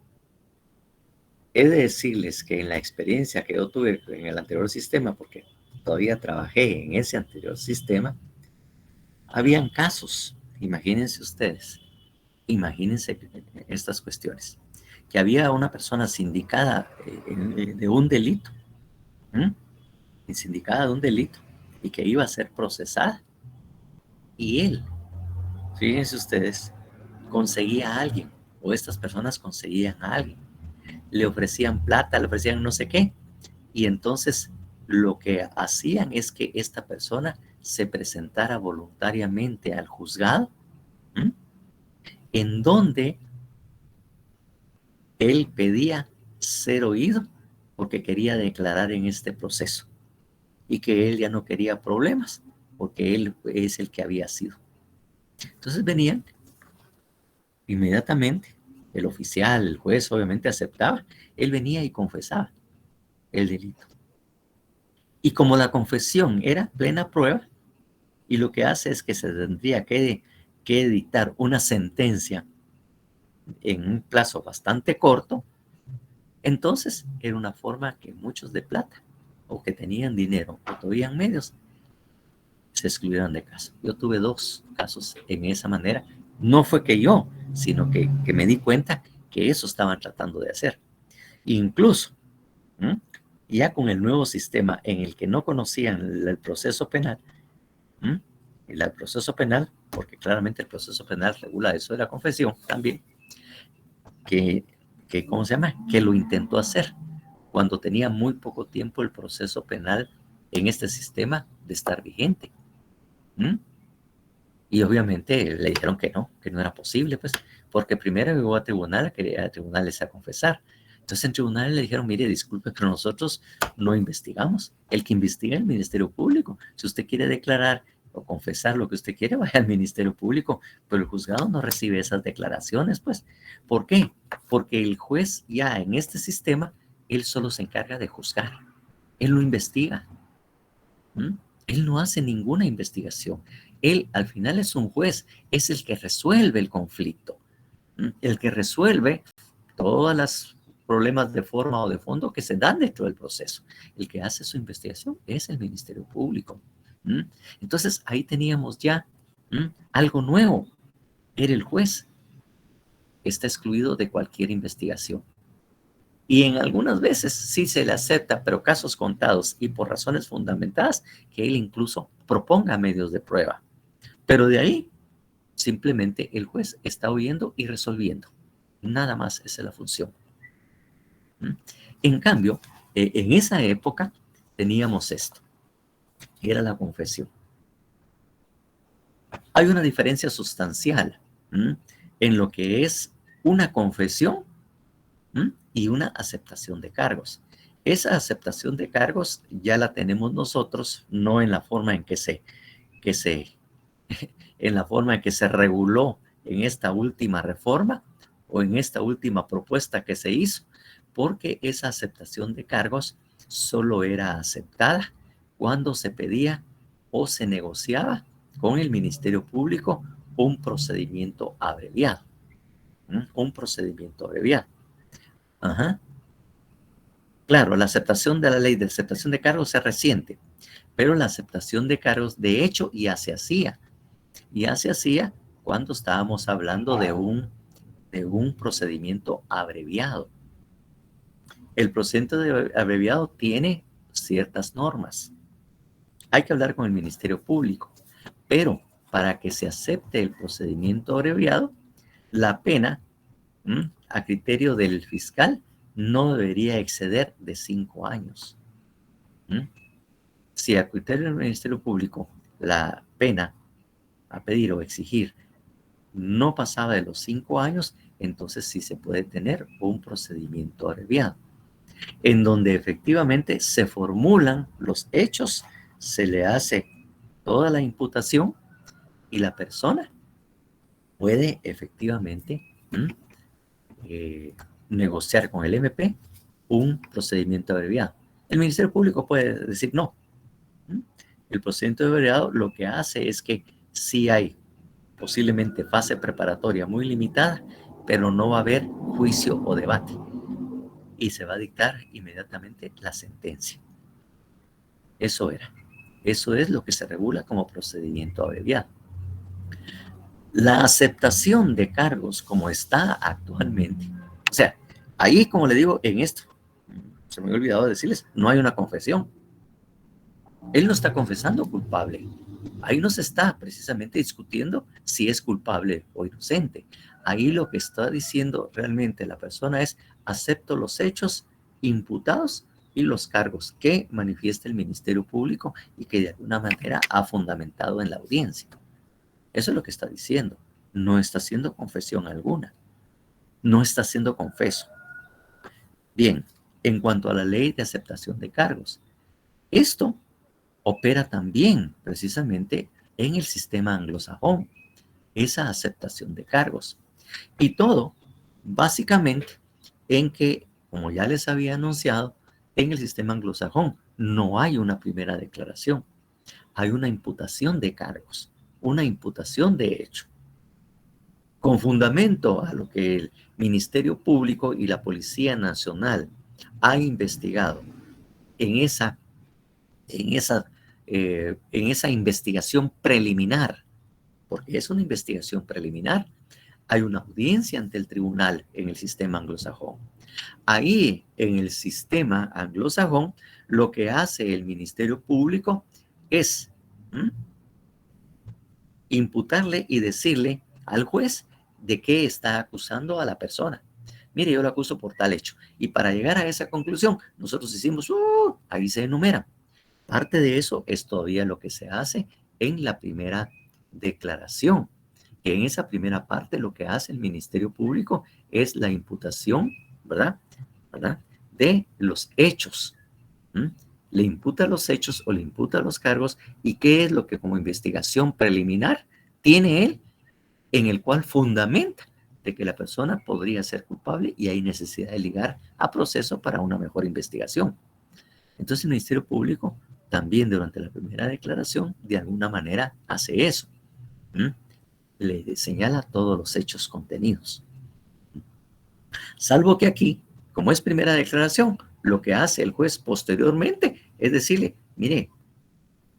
He de decirles que en la experiencia que yo tuve en el anterior sistema, porque todavía trabajé en ese anterior sistema, habían casos, imagínense ustedes, imagínense estas cuestiones, que había una persona sindicada de un delito, sindicada de un delito, y que iba a ser procesada, y él, fíjense ustedes, conseguía a alguien, o estas personas conseguían a alguien, le ofrecían plata, le ofrecían no sé qué, y entonces lo que hacían es que esta persona se presentara voluntariamente al juzgado, en donde él pedía ser oído porque quería declarar en este proceso y que él ya no quería problemas porque él es el que había sido. Entonces venían inmediatamente, el oficial, el juez obviamente aceptaba, él venía y confesaba el delito. Y como la confesión era plena prueba, y lo que hace es que se tendría que dictar una sentencia en un plazo bastante corto, entonces era una forma que muchos de plata, o que tenían dinero, o todavía medios, se excluyeran de caso. Yo tuve 2 casos en esa manera. No fue que yo, sino que me di cuenta que eso estaban tratando de hacer. Incluso, ya con el nuevo sistema en el que no conocían el proceso penal, el proceso penal, porque claramente el proceso penal regula eso de la confesión también, que ¿cómo se llama? Que lo intentó hacer cuando tenía muy poco tiempo el proceso penal en este sistema de estar vigente. Y obviamente le dijeron que no era posible, pues, porque primero llegó a tribunales a confesar. Entonces en tribunales le dijeron, mire, disculpe, pero nosotros no investigamos. El que investiga es el Ministerio Público. Si usted quiere declarar o confesar lo que usted quiere, vaya al Ministerio Público, pero el juzgado no recibe esas declaraciones, pues. ¿Por qué? Porque el juez ya en este sistema, él solo se encarga de juzgar. Él no investiga. Él no hace ninguna investigación. Él al final es un juez, es el que resuelve el conflicto, el que resuelve todos los problemas de forma o de fondo que se dan dentro del proceso. El que hace su investigación es el Ministerio Público. Entonces ahí teníamos ya algo nuevo. Era el juez. Está excluido de cualquier investigación. Y en algunas veces sí se le acepta, pero casos contados y por razones fundamentadas, que él incluso proponga medios de prueba. Pero de ahí, simplemente el juez está oyendo y resolviendo. Nada más, esa es la función. En cambio, en esa época teníamos esto. Era la confesión. Hay una diferencia sustancial en lo que es una confesión y una aceptación de cargos. Esa aceptación de cargos ya la tenemos nosotros, no en la forma en que en la forma en que se reguló en esta última reforma o en esta última propuesta que se hizo, porque esa aceptación de cargos solo era aceptada cuando se pedía o se negociaba con el Ministerio Público un procedimiento abreviado. Un procedimiento abreviado. Claro, la aceptación de la ley de aceptación de cargos es reciente, pero la aceptación de cargos de hecho ya se hacía. Ya se hacía cuando estábamos hablando de un procedimiento abreviado. El procedimiento abreviado tiene ciertas normas. Hay que hablar con el Ministerio Público, pero para que se acepte el procedimiento abreviado, la pena, a criterio del fiscal, no debería exceder de 5 años. Si a criterio del Ministerio Público la pena a pedir o exigir no pasaba de los 5 años, entonces sí se puede tener un procedimiento abreviado, en donde efectivamente se formulan los hechos, se le hace toda la imputación y la persona puede efectivamente negociar con el MP un procedimiento abreviado. El Ministerio Público puede decir no. El procedimiento abreviado lo que hace es que sí hay posiblemente fase preparatoria muy limitada, pero no va a haber juicio o debate y se va a dictar inmediatamente la sentencia. Eso es lo que se regula como procedimiento abreviado. La aceptación de cargos como está actualmente, o sea, ahí, como le digo, en esto, se me había olvidado decirles, no hay una confesión. Él no está confesando culpable. Ahí no se está precisamente discutiendo si es culpable o inocente. Ahí lo que está diciendo realmente la persona es: acepto los hechos imputados y los cargos que manifiesta el Ministerio Público y que de alguna manera ha fundamentado en la audiencia. Eso es lo que está diciendo. No está haciendo confesión alguna. No está siendo confeso. Bien, en cuanto a la ley de aceptación de cargos, esto opera también precisamente en el sistema anglosajón, esa aceptación de cargos. Y todo básicamente en que, como ya les había anunciado, en el sistema anglosajón no hay una primera declaración, hay una imputación de cargos, una imputación de hecho. Con fundamento a lo que el Ministerio Público y la Policía Nacional ha investigado en esa investigación preliminar, porque es una investigación preliminar, hay una audiencia ante el tribunal en el sistema anglosajón. Ahí, en el sistema anglosajón, lo que hace el Ministerio Público es imputarle y decirle al juez de qué está acusando a la persona. Mire, yo lo acuso por tal hecho. Y para llegar a esa conclusión, nosotros decimos, ahí se enumera. Parte de eso es todavía lo que se hace en la primera declaración. En esa primera parte lo que hace el Ministerio Público es la imputación, ¿verdad? De los hechos. Le imputa los hechos o le imputa los cargos, y qué es lo que como investigación preliminar tiene él, en el cual fundamenta de que la persona podría ser culpable y hay necesidad de ligar a proceso para una mejor investigación. Entonces el Ministerio Público también durante la primera declaración de alguna manera hace eso. Le señala todos los hechos contenidos. Salvo que aquí, como es primera declaración, lo que hace el juez posteriormente es decirle, mire,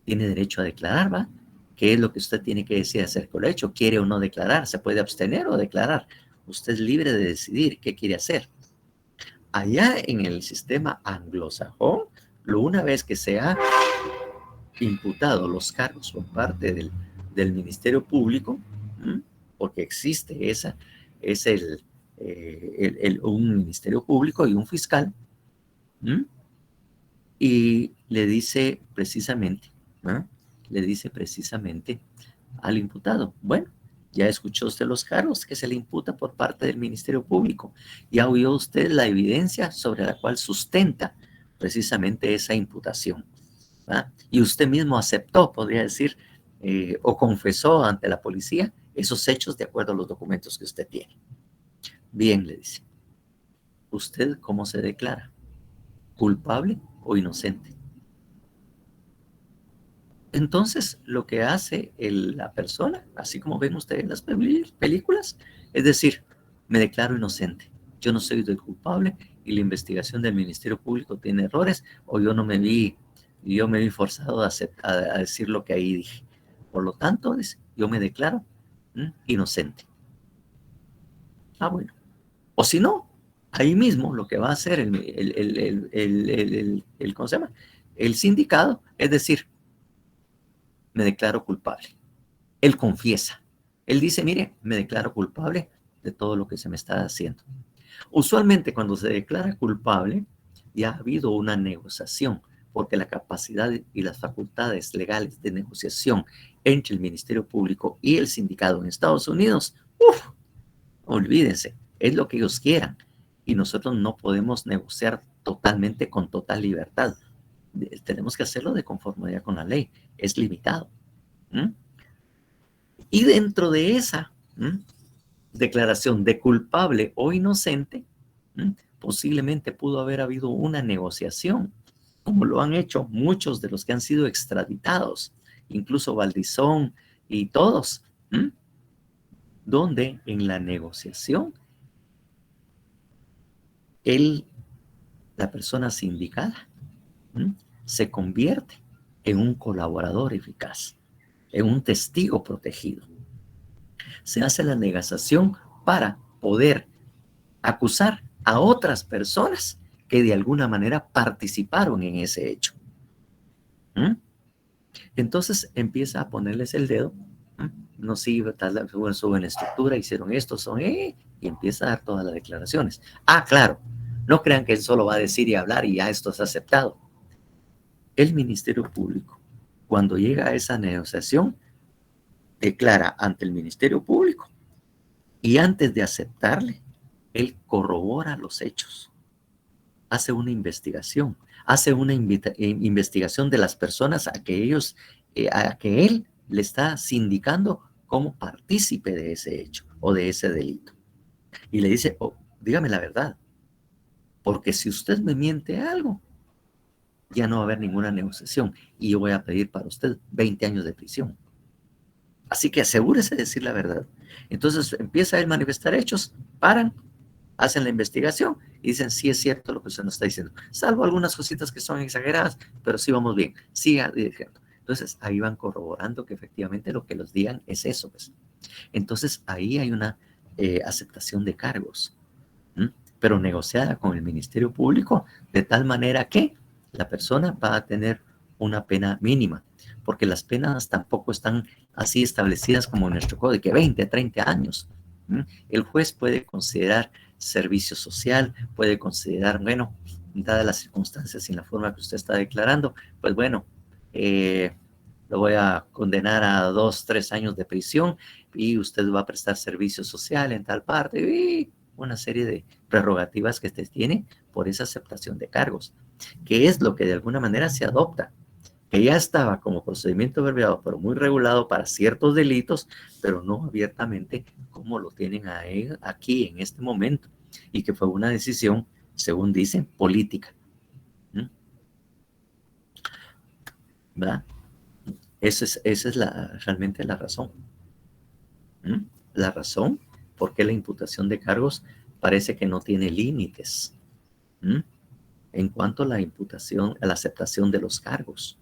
tiene derecho a declarar, ¿va? ¿Qué es lo que usted tiene que decir acerca del hecho? ¿Quiere o no declarar? ¿Se puede abstener o declarar? Usted es libre de decidir qué quiere hacer. Allá en el sistema anglosajón, una vez que se ha imputado los cargos por parte del Ministerio Público, porque existe un Ministerio Público y un fiscal, y le dice precisamente al imputado, bueno, ya escuchó usted los cargos que se le imputa por parte del Ministerio Público, ya oyó usted la evidencia sobre la cual sustenta precisamente esa imputación, ¿verdad? Y usted mismo aceptó, podría decir, o confesó ante la policía esos hechos de acuerdo a los documentos que usted tiene. Bien, le dice, ¿usted cómo se declara? ¿Culpable o inocente? Entonces, lo que hace la persona, así como ven ustedes en las películas, es decir, me declaro inocente. Yo no soy el culpable y la investigación del Ministerio Público tiene errores, o yo me vi forzado a decir lo que ahí dije. Por lo tanto, yo me declaro inocente. Bueno. O si no, ahí mismo lo que va a hacer ¿cómo se llama? El sindicado, es decir, me declaro culpable. Él confiesa. Él dice, mire, me declaro culpable de todo lo que se me está haciendo. Usualmente cuando se declara culpable, ya ha habido una negociación porque la capacidad y las facultades legales de negociación entre el Ministerio Público y el sindicato en Estados Unidos, olvídense, es lo que ellos quieran. Y nosotros no podemos negociar totalmente con total libertad. Tenemos que hacerlo de conformidad con la ley. Es limitado. Y dentro de esa declaración de culpable o inocente, posiblemente pudo haber habido una negociación, como lo han hecho muchos de los que han sido extraditados, incluso Valdizón y todos, donde en la negociación la persona sindicada se convierte en un colaborador eficaz, en un testigo protegido. Se hace la negociación para poder acusar a otras personas que de alguna manera participaron en ese hecho. Entonces empieza a ponerles el dedo. No sirve, suben estructura, hicieron esto, y empieza a dar todas las declaraciones. Claro, no crean que él solo va a decir y hablar y ya esto es aceptado. El Ministerio Público, cuando llega a esa negociación, declara ante el Ministerio Público y antes de aceptarle, él corrobora los hechos, hace una investigación, investigación de las personas a que él le está sindicando como partícipe de ese hecho o de ese delito. Y le dice, dígame la verdad, porque si usted me miente algo, ya no va a haber ninguna negociación y yo voy a pedir para usted 20 años de prisión. Así que asegúrese de decir la verdad. Entonces empieza él a manifestar hechos, paran, hacen la investigación y dicen, sí es cierto lo que usted nos está diciendo, salvo algunas cositas que son exageradas, pero sí vamos bien, siga diciendo. Entonces ahí van corroborando que efectivamente lo que los digan es eso, pues. Entonces ahí hay una aceptación de cargos, pero negociada con el Ministerio Público de tal manera que la persona va a tener una pena mínima, porque las penas tampoco están así establecidas como en nuestro código, que 20, 30 años. El juez puede considerar servicio social, puede considerar, bueno, dadas las circunstancias y la forma que usted está declarando, pues bueno, lo voy a condenar a 2, 3 años de prisión y usted va a prestar servicio social en tal parte y una serie de prerrogativas que usted tiene por esa aceptación de cargos, que es lo que de alguna manera se adopta, que ya estaba como procedimiento abreviado, pero muy regulado para ciertos delitos, pero no abiertamente como lo tienen aquí en este momento, y que fue una decisión, según dicen, política. ¿Verdad? Esa es realmente la razón. La razón por qué la imputación de cargos parece que no tiene límites en cuanto a la imputación, a la aceptación de los cargos.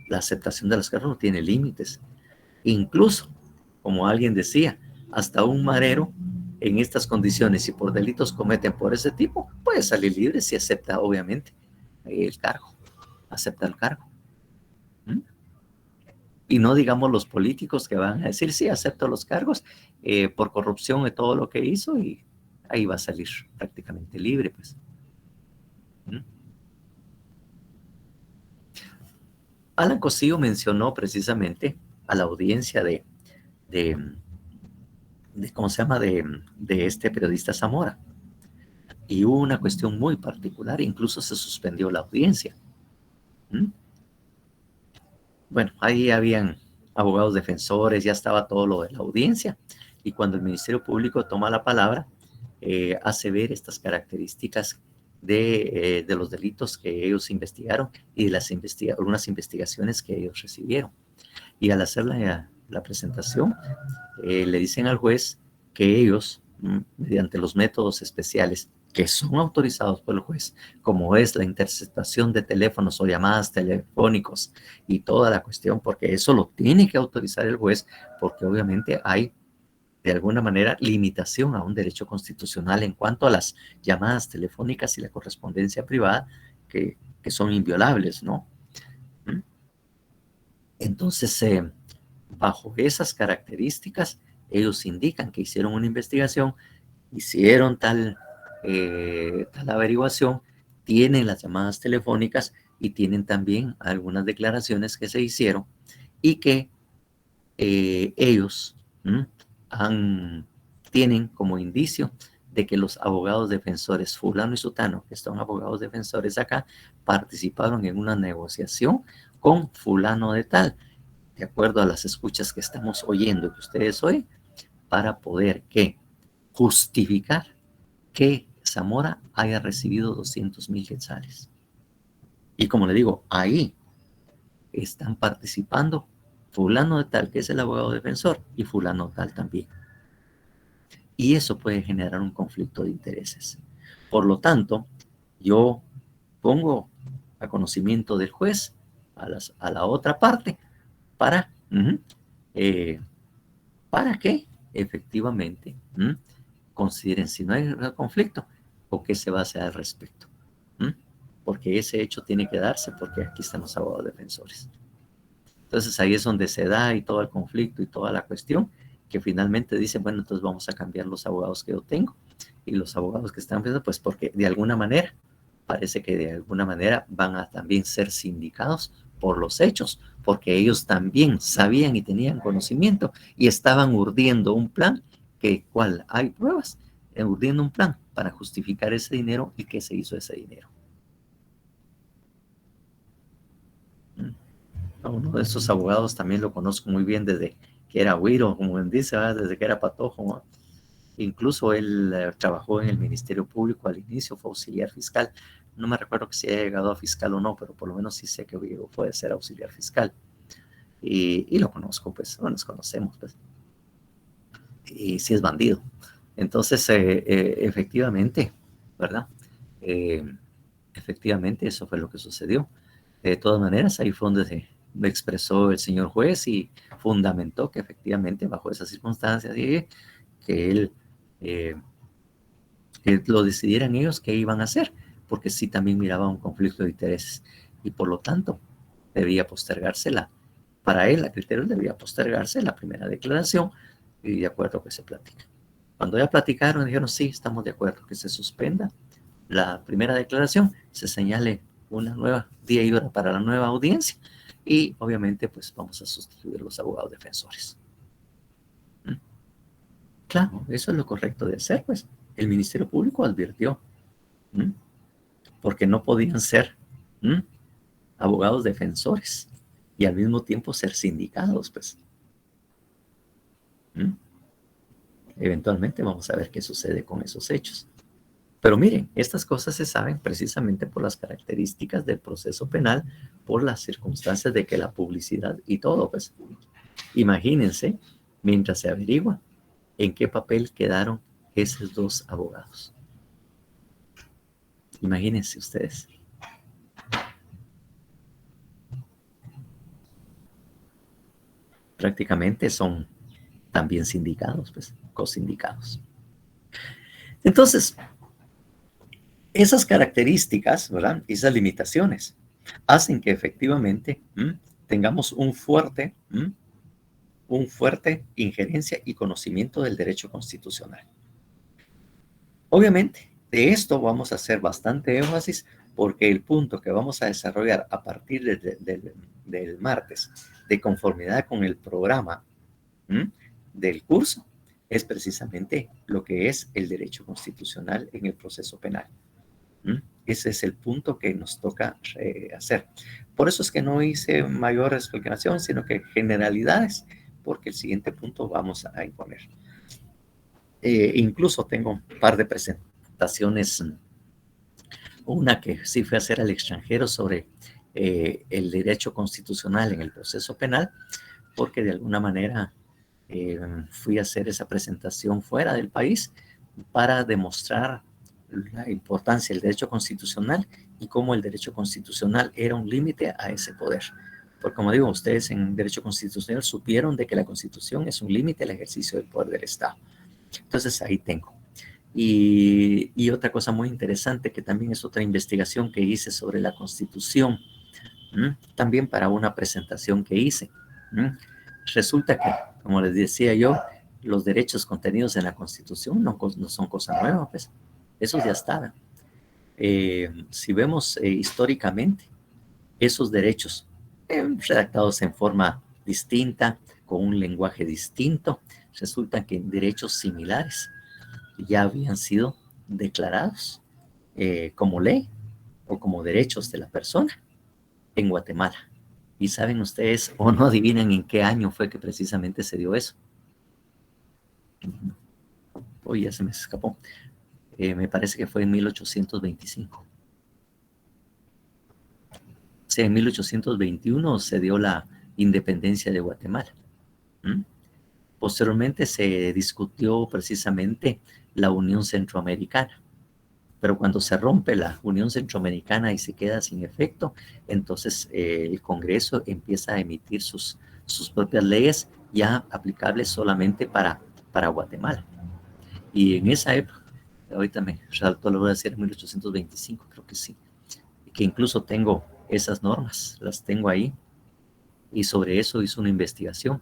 La aceptación de los cargos no tiene límites. Incluso, como alguien decía, hasta un marero en estas condiciones y por delitos cometen por ese tipo, puede salir libre si acepta, obviamente, el cargo. Acepta el cargo. Y no digamos los políticos que van a decir, sí, acepto los cargos por corrupción de todo lo que hizo y ahí va a salir prácticamente libre, pues. Alan Cosillo mencionó precisamente a la audiencia de ¿cómo se llama? De este periodista Zamora. Y hubo una cuestión muy particular, incluso se suspendió la audiencia. Bueno, ahí habían abogados defensores, ya estaba todo lo de la audiencia, y cuando el Ministerio Público toma la palabra, hace ver estas características de los delitos que ellos investigaron y de algunas investigaciones que ellos recibieron. Y al hacer la presentación, le dicen al juez que ellos, mediante los métodos especiales que son autorizados por el juez, como es la interceptación de teléfonos o llamadas telefónicos y toda la cuestión, porque eso lo tiene que autorizar el juez, porque obviamente hay de alguna manera limitación a un derecho constitucional en cuanto a las llamadas telefónicas y la correspondencia privada que son inviolables, ¿no? Entonces, bajo esas características, ellos indican que hicieron una investigación, hicieron tal averiguación, tienen las llamadas telefónicas y tienen también algunas declaraciones que se hicieron y que ellos tienen como indicio de que los abogados defensores fulano y sutano, que son abogados defensores acá, participaron en una negociación con fulano de tal, de acuerdo a las escuchas que estamos oyendo, que ustedes oyen, para poder justificar que Zamora haya recibido 200,000 quetzales. Y como le digo, ahí están participando fulano de tal, que es el abogado defensor, y fulano tal también. Y eso puede generar un conflicto de intereses. Por lo tanto, yo pongo a conocimiento del juez a la otra parte para que efectivamente consideren si no hay conflicto o qué se va a hacer al respecto. Porque ese hecho tiene que darse porque aquí están los abogados defensores. Entonces ahí es donde se da y todo el conflicto y toda la cuestión, que finalmente dicen, bueno, entonces vamos a cambiar los abogados que yo tengo y los abogados que están, pues porque de alguna manera, parece que de alguna manera van a también ser sindicados por los hechos, porque ellos también sabían y tenían conocimiento y estaban urdiendo un plan cual hay pruebas, urdiendo un plan para justificar ese dinero y qué se hizo ese dinero. A uno de esos abogados también lo conozco muy bien desde que era güiro, como dice, desde que era patojo, ¿no? Incluso él trabajó en el Ministerio Público al inicio, fue auxiliar fiscal. No me recuerdo que si haya llegado a fiscal o no, pero por lo menos sí sé que puede ser auxiliar fiscal. Y lo conozco, pues, no nos conocemos, pues. Y sí es bandido. Entonces, efectivamente, ¿verdad? Efectivamente, eso fue lo que sucedió. De todas maneras, ahí fue donde me expresó el señor juez y fundamentó que efectivamente bajo esas circunstancias que él que lo decidieran ellos qué iban a hacer, porque sí también miraba un conflicto de intereses y por lo tanto debía postergarse para él, a criterio debía postergarse la primera declaración y de acuerdo que se platica. Cuando ya platicaron, dijeron sí, estamos de acuerdo que se suspenda la primera declaración, se señale una nueva día y hora para la nueva audiencia y obviamente pues vamos a sustituir los abogados defensores. Claro, eso es lo correcto de hacer, pues. El Ministerio Público advirtió, porque no podían ser abogados defensores y al mismo tiempo ser sindicados, pues. Eventualmente vamos a ver qué sucede con esos hechos. Pero miren, estas cosas se saben precisamente por las características del proceso penal, por las circunstancias de que la publicidad y todo, pues. Imagínense, mientras se averigua, en qué papel quedaron esos dos abogados. Imagínense ustedes. Prácticamente son también sindicados, pues, cosindicados. Entonces, esas características, ¿verdad? Esas limitaciones hacen que efectivamente tengamos un fuerte injerencia y conocimiento del derecho constitucional. Obviamente, de esto vamos a hacer bastante énfasis porque el punto que vamos a desarrollar a partir del martes, de conformidad con el programa del curso, es precisamente lo que es el derecho constitucional en el proceso penal. Ese es el punto que nos toca hacer. Por eso es que no hice mayor explicación, sino que generalidades, porque el siguiente punto vamos a imponer. Incluso tengo un par de presentaciones, una que sí fui a hacer al extranjero sobre el derecho constitucional en el proceso penal, porque de alguna manera fui a hacer esa presentación fuera del país para demostrar la importancia del derecho constitucional y cómo el derecho constitucional era un límite a ese poder. Porque como digo, ustedes en derecho constitucional supieron de que la Constitución es un límite al ejercicio del poder del Estado. Entonces ahí tengo. Y otra cosa muy interesante que también es otra investigación que hice sobre la Constitución, también para una presentación que hice. Resulta que, como les decía yo, los derechos contenidos en la Constitución no son cosa nueva, pues. Esos ya estaban. Si vemos históricamente, esos derechos, redactados en forma distinta, con un lenguaje distinto, resulta que derechos similares ya habían sido declarados como ley o como derechos de la persona en Guatemala. Y saben ustedes, o no adivinan en qué año fue que precisamente se dio eso. Hoy ya se me escapó. Me parece que fue en 1825. O sea, en 1821 se dio la independencia de Guatemala. Posteriormente se discutió precisamente la Unión Centroamericana. Pero cuando se rompe la Unión Centroamericana y se queda sin efecto, entonces el Congreso empieza a emitir sus propias leyes ya aplicables solamente para Guatemala. Y en esa época, ahorita me saltó la hora de decir 1825, creo que sí, que incluso tengo esas normas, las tengo ahí, y sobre eso hice una investigación.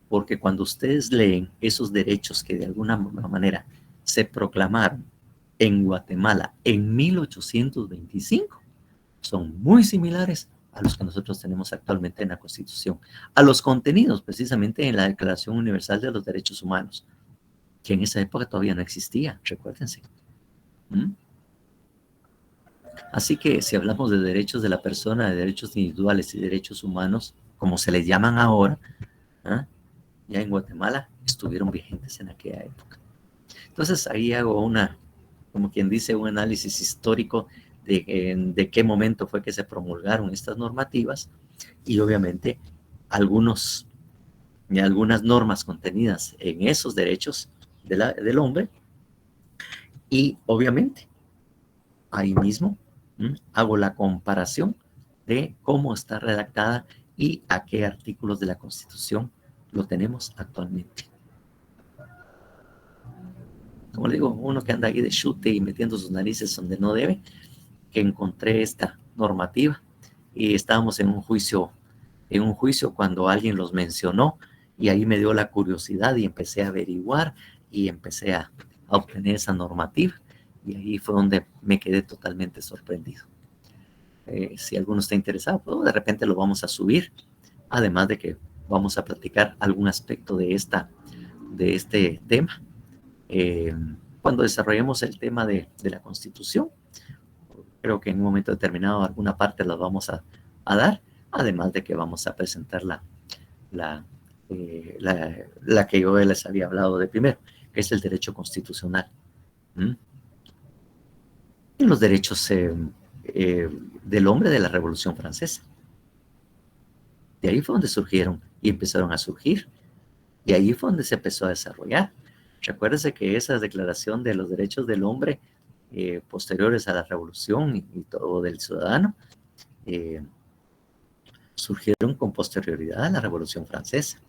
Porque cuando ustedes leen esos derechos que de alguna manera se proclamaron en Guatemala en 1825, son muy similares a los que nosotros tenemos actualmente en la Constitución, a los contenidos precisamente en la Declaración Universal de los Derechos Humanos, que en esa época todavía no existía, recuérdense. Así que si hablamos de derechos de la persona, de derechos individuales y derechos humanos, como se les llaman ahora, ya en Guatemala estuvieron vigentes en aquella época. Entonces ahí hago como quien dice, un análisis histórico de qué momento fue que se promulgaron estas normativas y obviamente algunas normas contenidas en esos derechos del hombre, y obviamente ahí mismo hago la comparación de cómo está redactada y a qué artículos de la Constitución lo tenemos actualmente. Como le digo, uno que anda ahí de chute y metiendo sus narices donde no debe, que encontré esta normativa y estábamos en un juicio cuando alguien los mencionó y ahí me dio la curiosidad y empecé a averiguar y empecé a obtener esa normativa y ahí fue donde me quedé totalmente sorprendido. Si alguno está interesado, pues de repente lo vamos a subir, además de que vamos a platicar algún aspecto de este tema. Cuando desarrollemos el tema de la Constitución, creo que en un momento determinado alguna parte la vamos a dar, además de que vamos a presentar la que yo les había hablado de primero, que es el derecho constitucional. Y los derechos del hombre de la Revolución Francesa. De ahí fue donde surgieron y empezaron a surgir. Y ahí fue donde se empezó a desarrollar. Recuérdense que esa declaración de los derechos del hombre posteriores a la revolución y todo del ciudadano surgieron con posterioridad a la Revolución Francesa.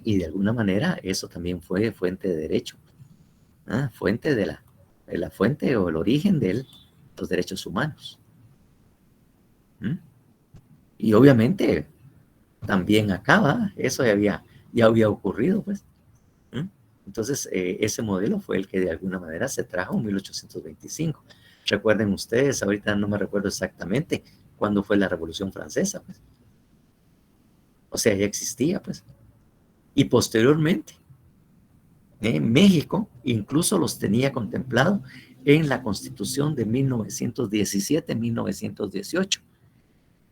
Y de alguna manera eso también fue fuente de derecho, fuente de la fuente o el origen de los derechos humanos. Y obviamente también acaba, eso ya había ocurrido, pues. Entonces, ese modelo fue el que de alguna manera se trajo en 1825. Recuerden ustedes, ahorita no me recuerdo exactamente cuándo fue la Revolución Francesa, pues. O sea, ya existía, pues. Y posteriormente, México incluso los tenía contemplado en la Constitución de 1917-1918.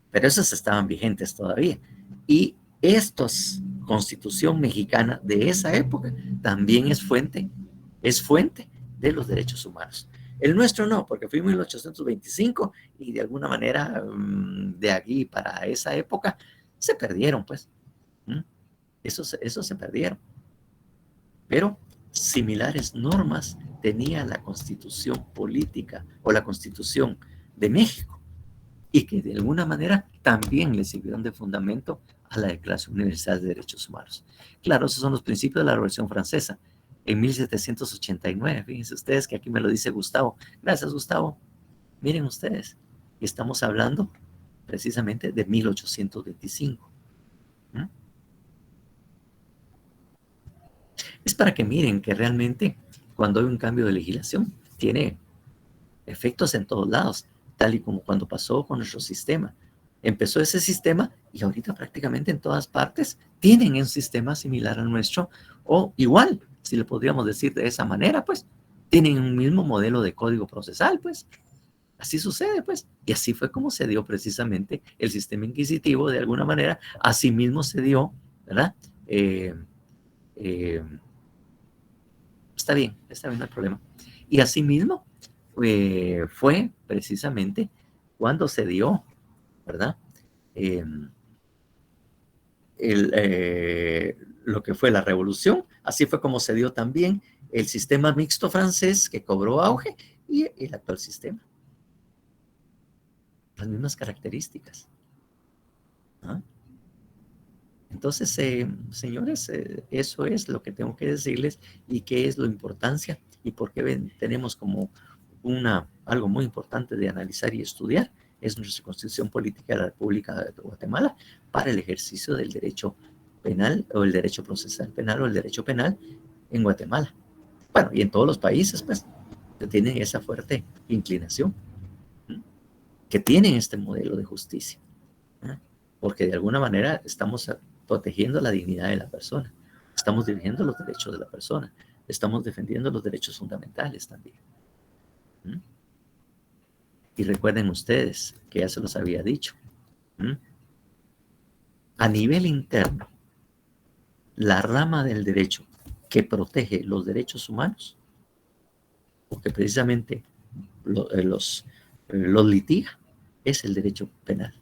Pero esos estaban vigentes todavía. Y estos Constitución mexicana de esa época también es fuente de los derechos humanos. El nuestro no, porque fue en 1825 y de alguna manera de aquí para esa época se perdieron, pues. Esos se perdieron. Pero similares normas tenía la Constitución política o la Constitución de México y que de alguna manera también le sirvieron de fundamento a la Declaración Universal de Derechos Humanos. Claro, esos son los principios de la Revolución Francesa. En 1789, fíjense ustedes que aquí me lo dice Gustavo. Gracias, Gustavo. Miren ustedes, estamos hablando precisamente de 1825. Es para que miren que realmente cuando hay un cambio de legislación tiene efectos en todos lados, tal y como cuando pasó con nuestro sistema. Empezó ese sistema y ahorita prácticamente en todas partes tienen un sistema similar al nuestro o igual, si le podríamos decir de esa manera, pues tienen un mismo modelo de código procesal, pues así sucede, pues. Y así fue como se dio precisamente el sistema inquisitivo, de alguna manera, así mismo se dio, ¿verdad? Está bien, no hay problema. Y así mismo fue precisamente cuando se dio, ¿verdad? Lo que fue la revolución, así fue como se dio también el sistema mixto francés que cobró auge y el actual sistema. Las mismas características. ¿Ah? Entonces, señores, eso es lo que tengo que decirles y qué es la importancia y por qué tenemos como algo muy importante de analizar y estudiar es nuestra Constitución Política de la República de Guatemala para el ejercicio del derecho penal o el derecho procesal penal o el derecho penal en Guatemala. Bueno, y en todos los países, pues, que tienen esa fuerte inclinación, que tienen este modelo de justicia, porque de alguna manera estamos protegiendo la dignidad de la persona, estamos defendiendo los derechos de la persona, estamos defendiendo los derechos fundamentales también. Y recuerden ustedes, que ya se los había dicho, a nivel interno, la rama del derecho que protege los derechos humanos, porque precisamente los litiga, es el derecho penal.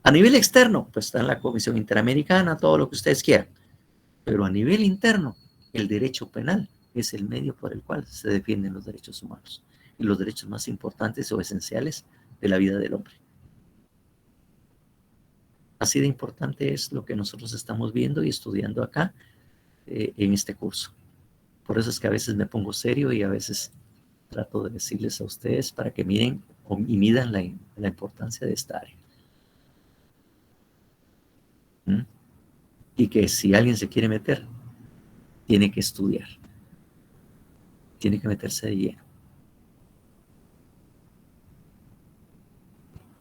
A nivel externo, pues está en la Comisión Interamericana, todo lo que ustedes quieran, pero a nivel interno, el derecho penal es el medio por el cual se defienden los derechos humanos y los derechos más importantes o esenciales de la vida del hombre. Así de importante es lo que nosotros estamos viendo y estudiando acá en este curso. Por eso es que a veces me pongo serio y a veces trato de decirles a ustedes para que miren y midan la importancia de esta área. Y que si alguien se quiere meter, tiene que estudiar. Tiene que meterse de lleno.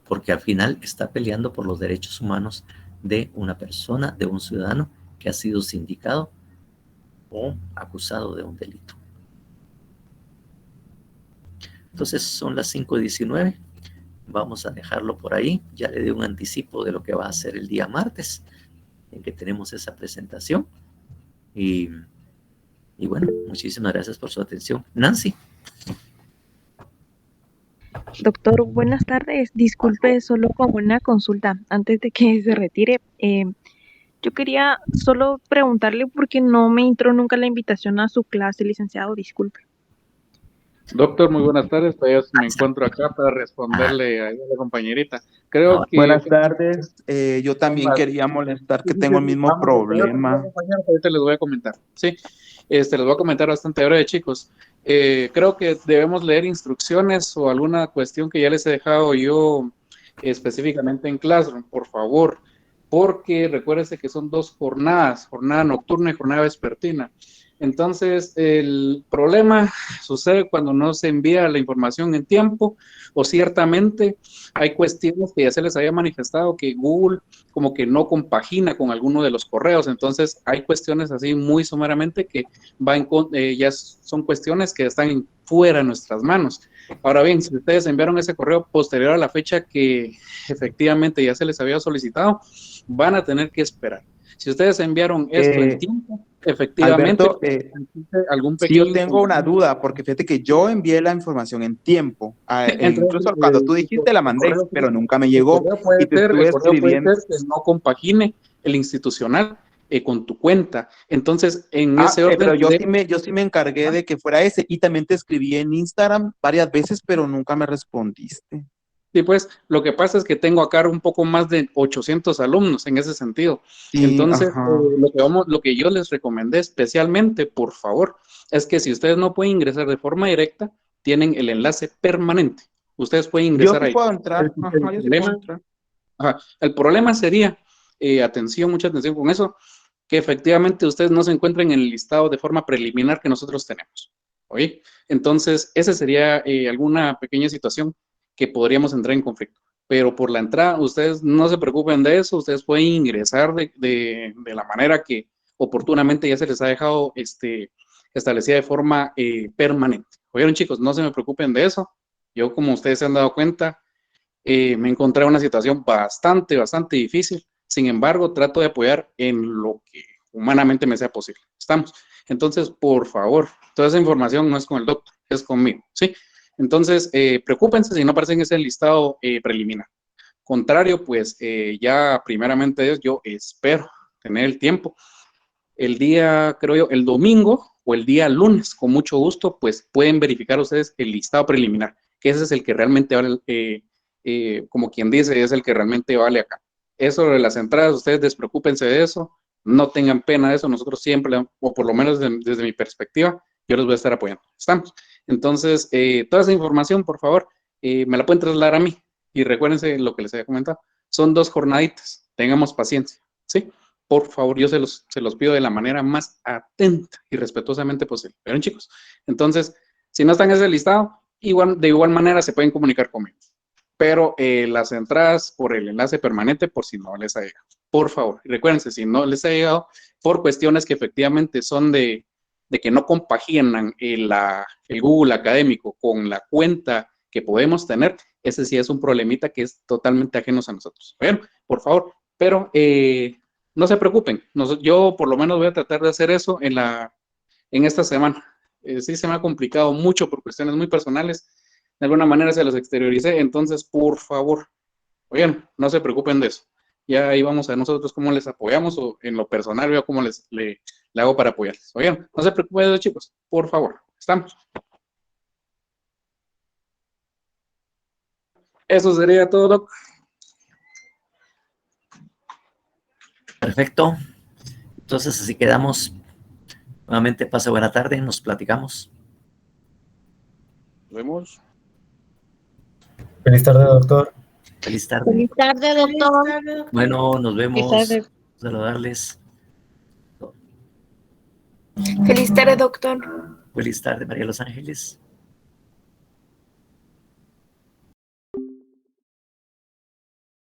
Porque al final está peleando por los derechos humanos de una persona, de un ciudadano que ha sido sindicado o acusado de un delito. Entonces son las 5:19. Vamos a dejarlo por ahí. Ya le di un anticipo de lo que va a ser el día martes, en que tenemos esa presentación. Y bueno, muchísimas gracias por su atención. Nancy. Doctor, buenas tardes. Disculpe, solo con una consulta antes de que se retire. Yo quería solo preguntarle porque no me entró nunca la invitación a su clase, licenciado, disculpe. Doctor, muy buenas tardes. Todavía me encuentro acá para responderle a la compañerita. Creo que... Buenas tardes. Yo también quería molestar que tengo el mismo problema. Ahorita les voy a comentar. Sí, les voy a comentar bastante breve, chicos. Creo que debemos leer instrucciones o alguna cuestión que ya les he dejado yo específicamente en Classroom, por favor, porque recuérdense que son 2 jornadas, jornada nocturna y jornada vespertina. Entonces, el problema sucede cuando no se envía la información en tiempo o ciertamente hay cuestiones que ya se les había manifestado que Google como que no compagina con alguno de los correos. Entonces, hay cuestiones así muy sumeramente que ya son cuestiones que están fuera de nuestras manos. Ahora bien, si ustedes enviaron ese correo posterior a la fecha que efectivamente ya se les había solicitado, van a tener que esperar. Si ustedes enviaron esto en tiempo, efectivamente, Alberto, algún pequeño... Sí, yo tengo una duda, porque fíjate que yo envié la información en tiempo. Incluso cuando tú dijiste la mandé, pero nunca me llegó. El correo puede ser que no compagine el institucional con tu cuenta. Entonces, en ese orden... Pero yo sí me encargué de que fuera ese, y también te escribí en Instagram varias veces, pero nunca me respondiste. Sí, pues, lo que pasa es que tengo acá un poco más de 800 alumnos en ese sentido. Sí, entonces, lo que yo les recomendé especialmente, por favor, es que si ustedes no pueden ingresar de forma directa, tienen el enlace permanente. Ustedes pueden ingresar ahí. Yo sí puedo entrar. El problema sería, mucha atención con eso, que efectivamente ustedes no se encuentren en el listado de forma preliminar que nosotros tenemos. Oye, entonces esa sería alguna pequeña situación que podríamos entrar en conflicto. Pero por la entrada, ustedes no se preocupen de eso, ustedes pueden ingresar de la manera que oportunamente ya se les ha dejado establecida de forma permanente. Oyeron, chicos, no se me preocupen de eso. Yo, como ustedes se han dado cuenta, me encontré en una situación bastante difícil. Sin embargo, trato de apoyar en lo que humanamente me sea posible. ¿Estamos? Entonces, por favor, toda esa información no es con el doctor, es conmigo, ¿sí? Entonces, preocúpense si no aparecen ese listado preliminar. Contrario, pues ya primeramente Dios, yo espero tener el tiempo. El día, creo yo, el domingo o el día lunes, con mucho gusto, pues pueden verificar ustedes el listado preliminar, que ese es el que realmente vale, como quien dice, es el que realmente vale acá. Eso de las entradas, ustedes despreocúpense de eso, no tengan pena de eso, nosotros siempre, o por lo menos desde mi perspectiva, yo les voy a estar apoyando. ¿Estamos? Entonces, toda esa información, por favor, me la pueden trasladar a mí. Y recuérdense lo que les había comentado, son 2 jornaditas, tengamos paciencia, ¿sí? Por favor, yo se los pido de la manera más atenta y respetuosamente posible. ¿Vieron, chicos? Entonces, si no están en ese listado, de igual manera se pueden comunicar conmigo. Pero las entradas por el enlace permanente, por si no les ha llegado. Por favor, recuérdense, si no les ha llegado, por cuestiones que efectivamente son de que no compaginan el Google académico con la cuenta que podemos tener, ese sí es un problemita que es totalmente ajeno a nosotros. Bueno, por favor, pero no se preocupen, yo por lo menos voy a tratar de hacer eso en esta semana. Sí se me ha complicado mucho por cuestiones muy personales, de alguna manera se los exterioricé, entonces por favor, oigan, no se preocupen de eso. Ya ahí vamos a nosotros cómo les apoyamos o en lo personal veo cómo le hago para apoyarles. Oigan, no se preocupen de eso, chicos, por favor, estamos. Eso sería todo, Doc. Perfecto. Entonces, así quedamos. Nuevamente, pase buena tarde, nos platicamos. Nos vemos. Feliz tarde, doctor. Feliz tarde. Feliz tarde, doctor. Bueno, nos vemos. Feliz tarde. Saludarles. Feliz tarde, doctor. Feliz tarde, María Los Ángeles.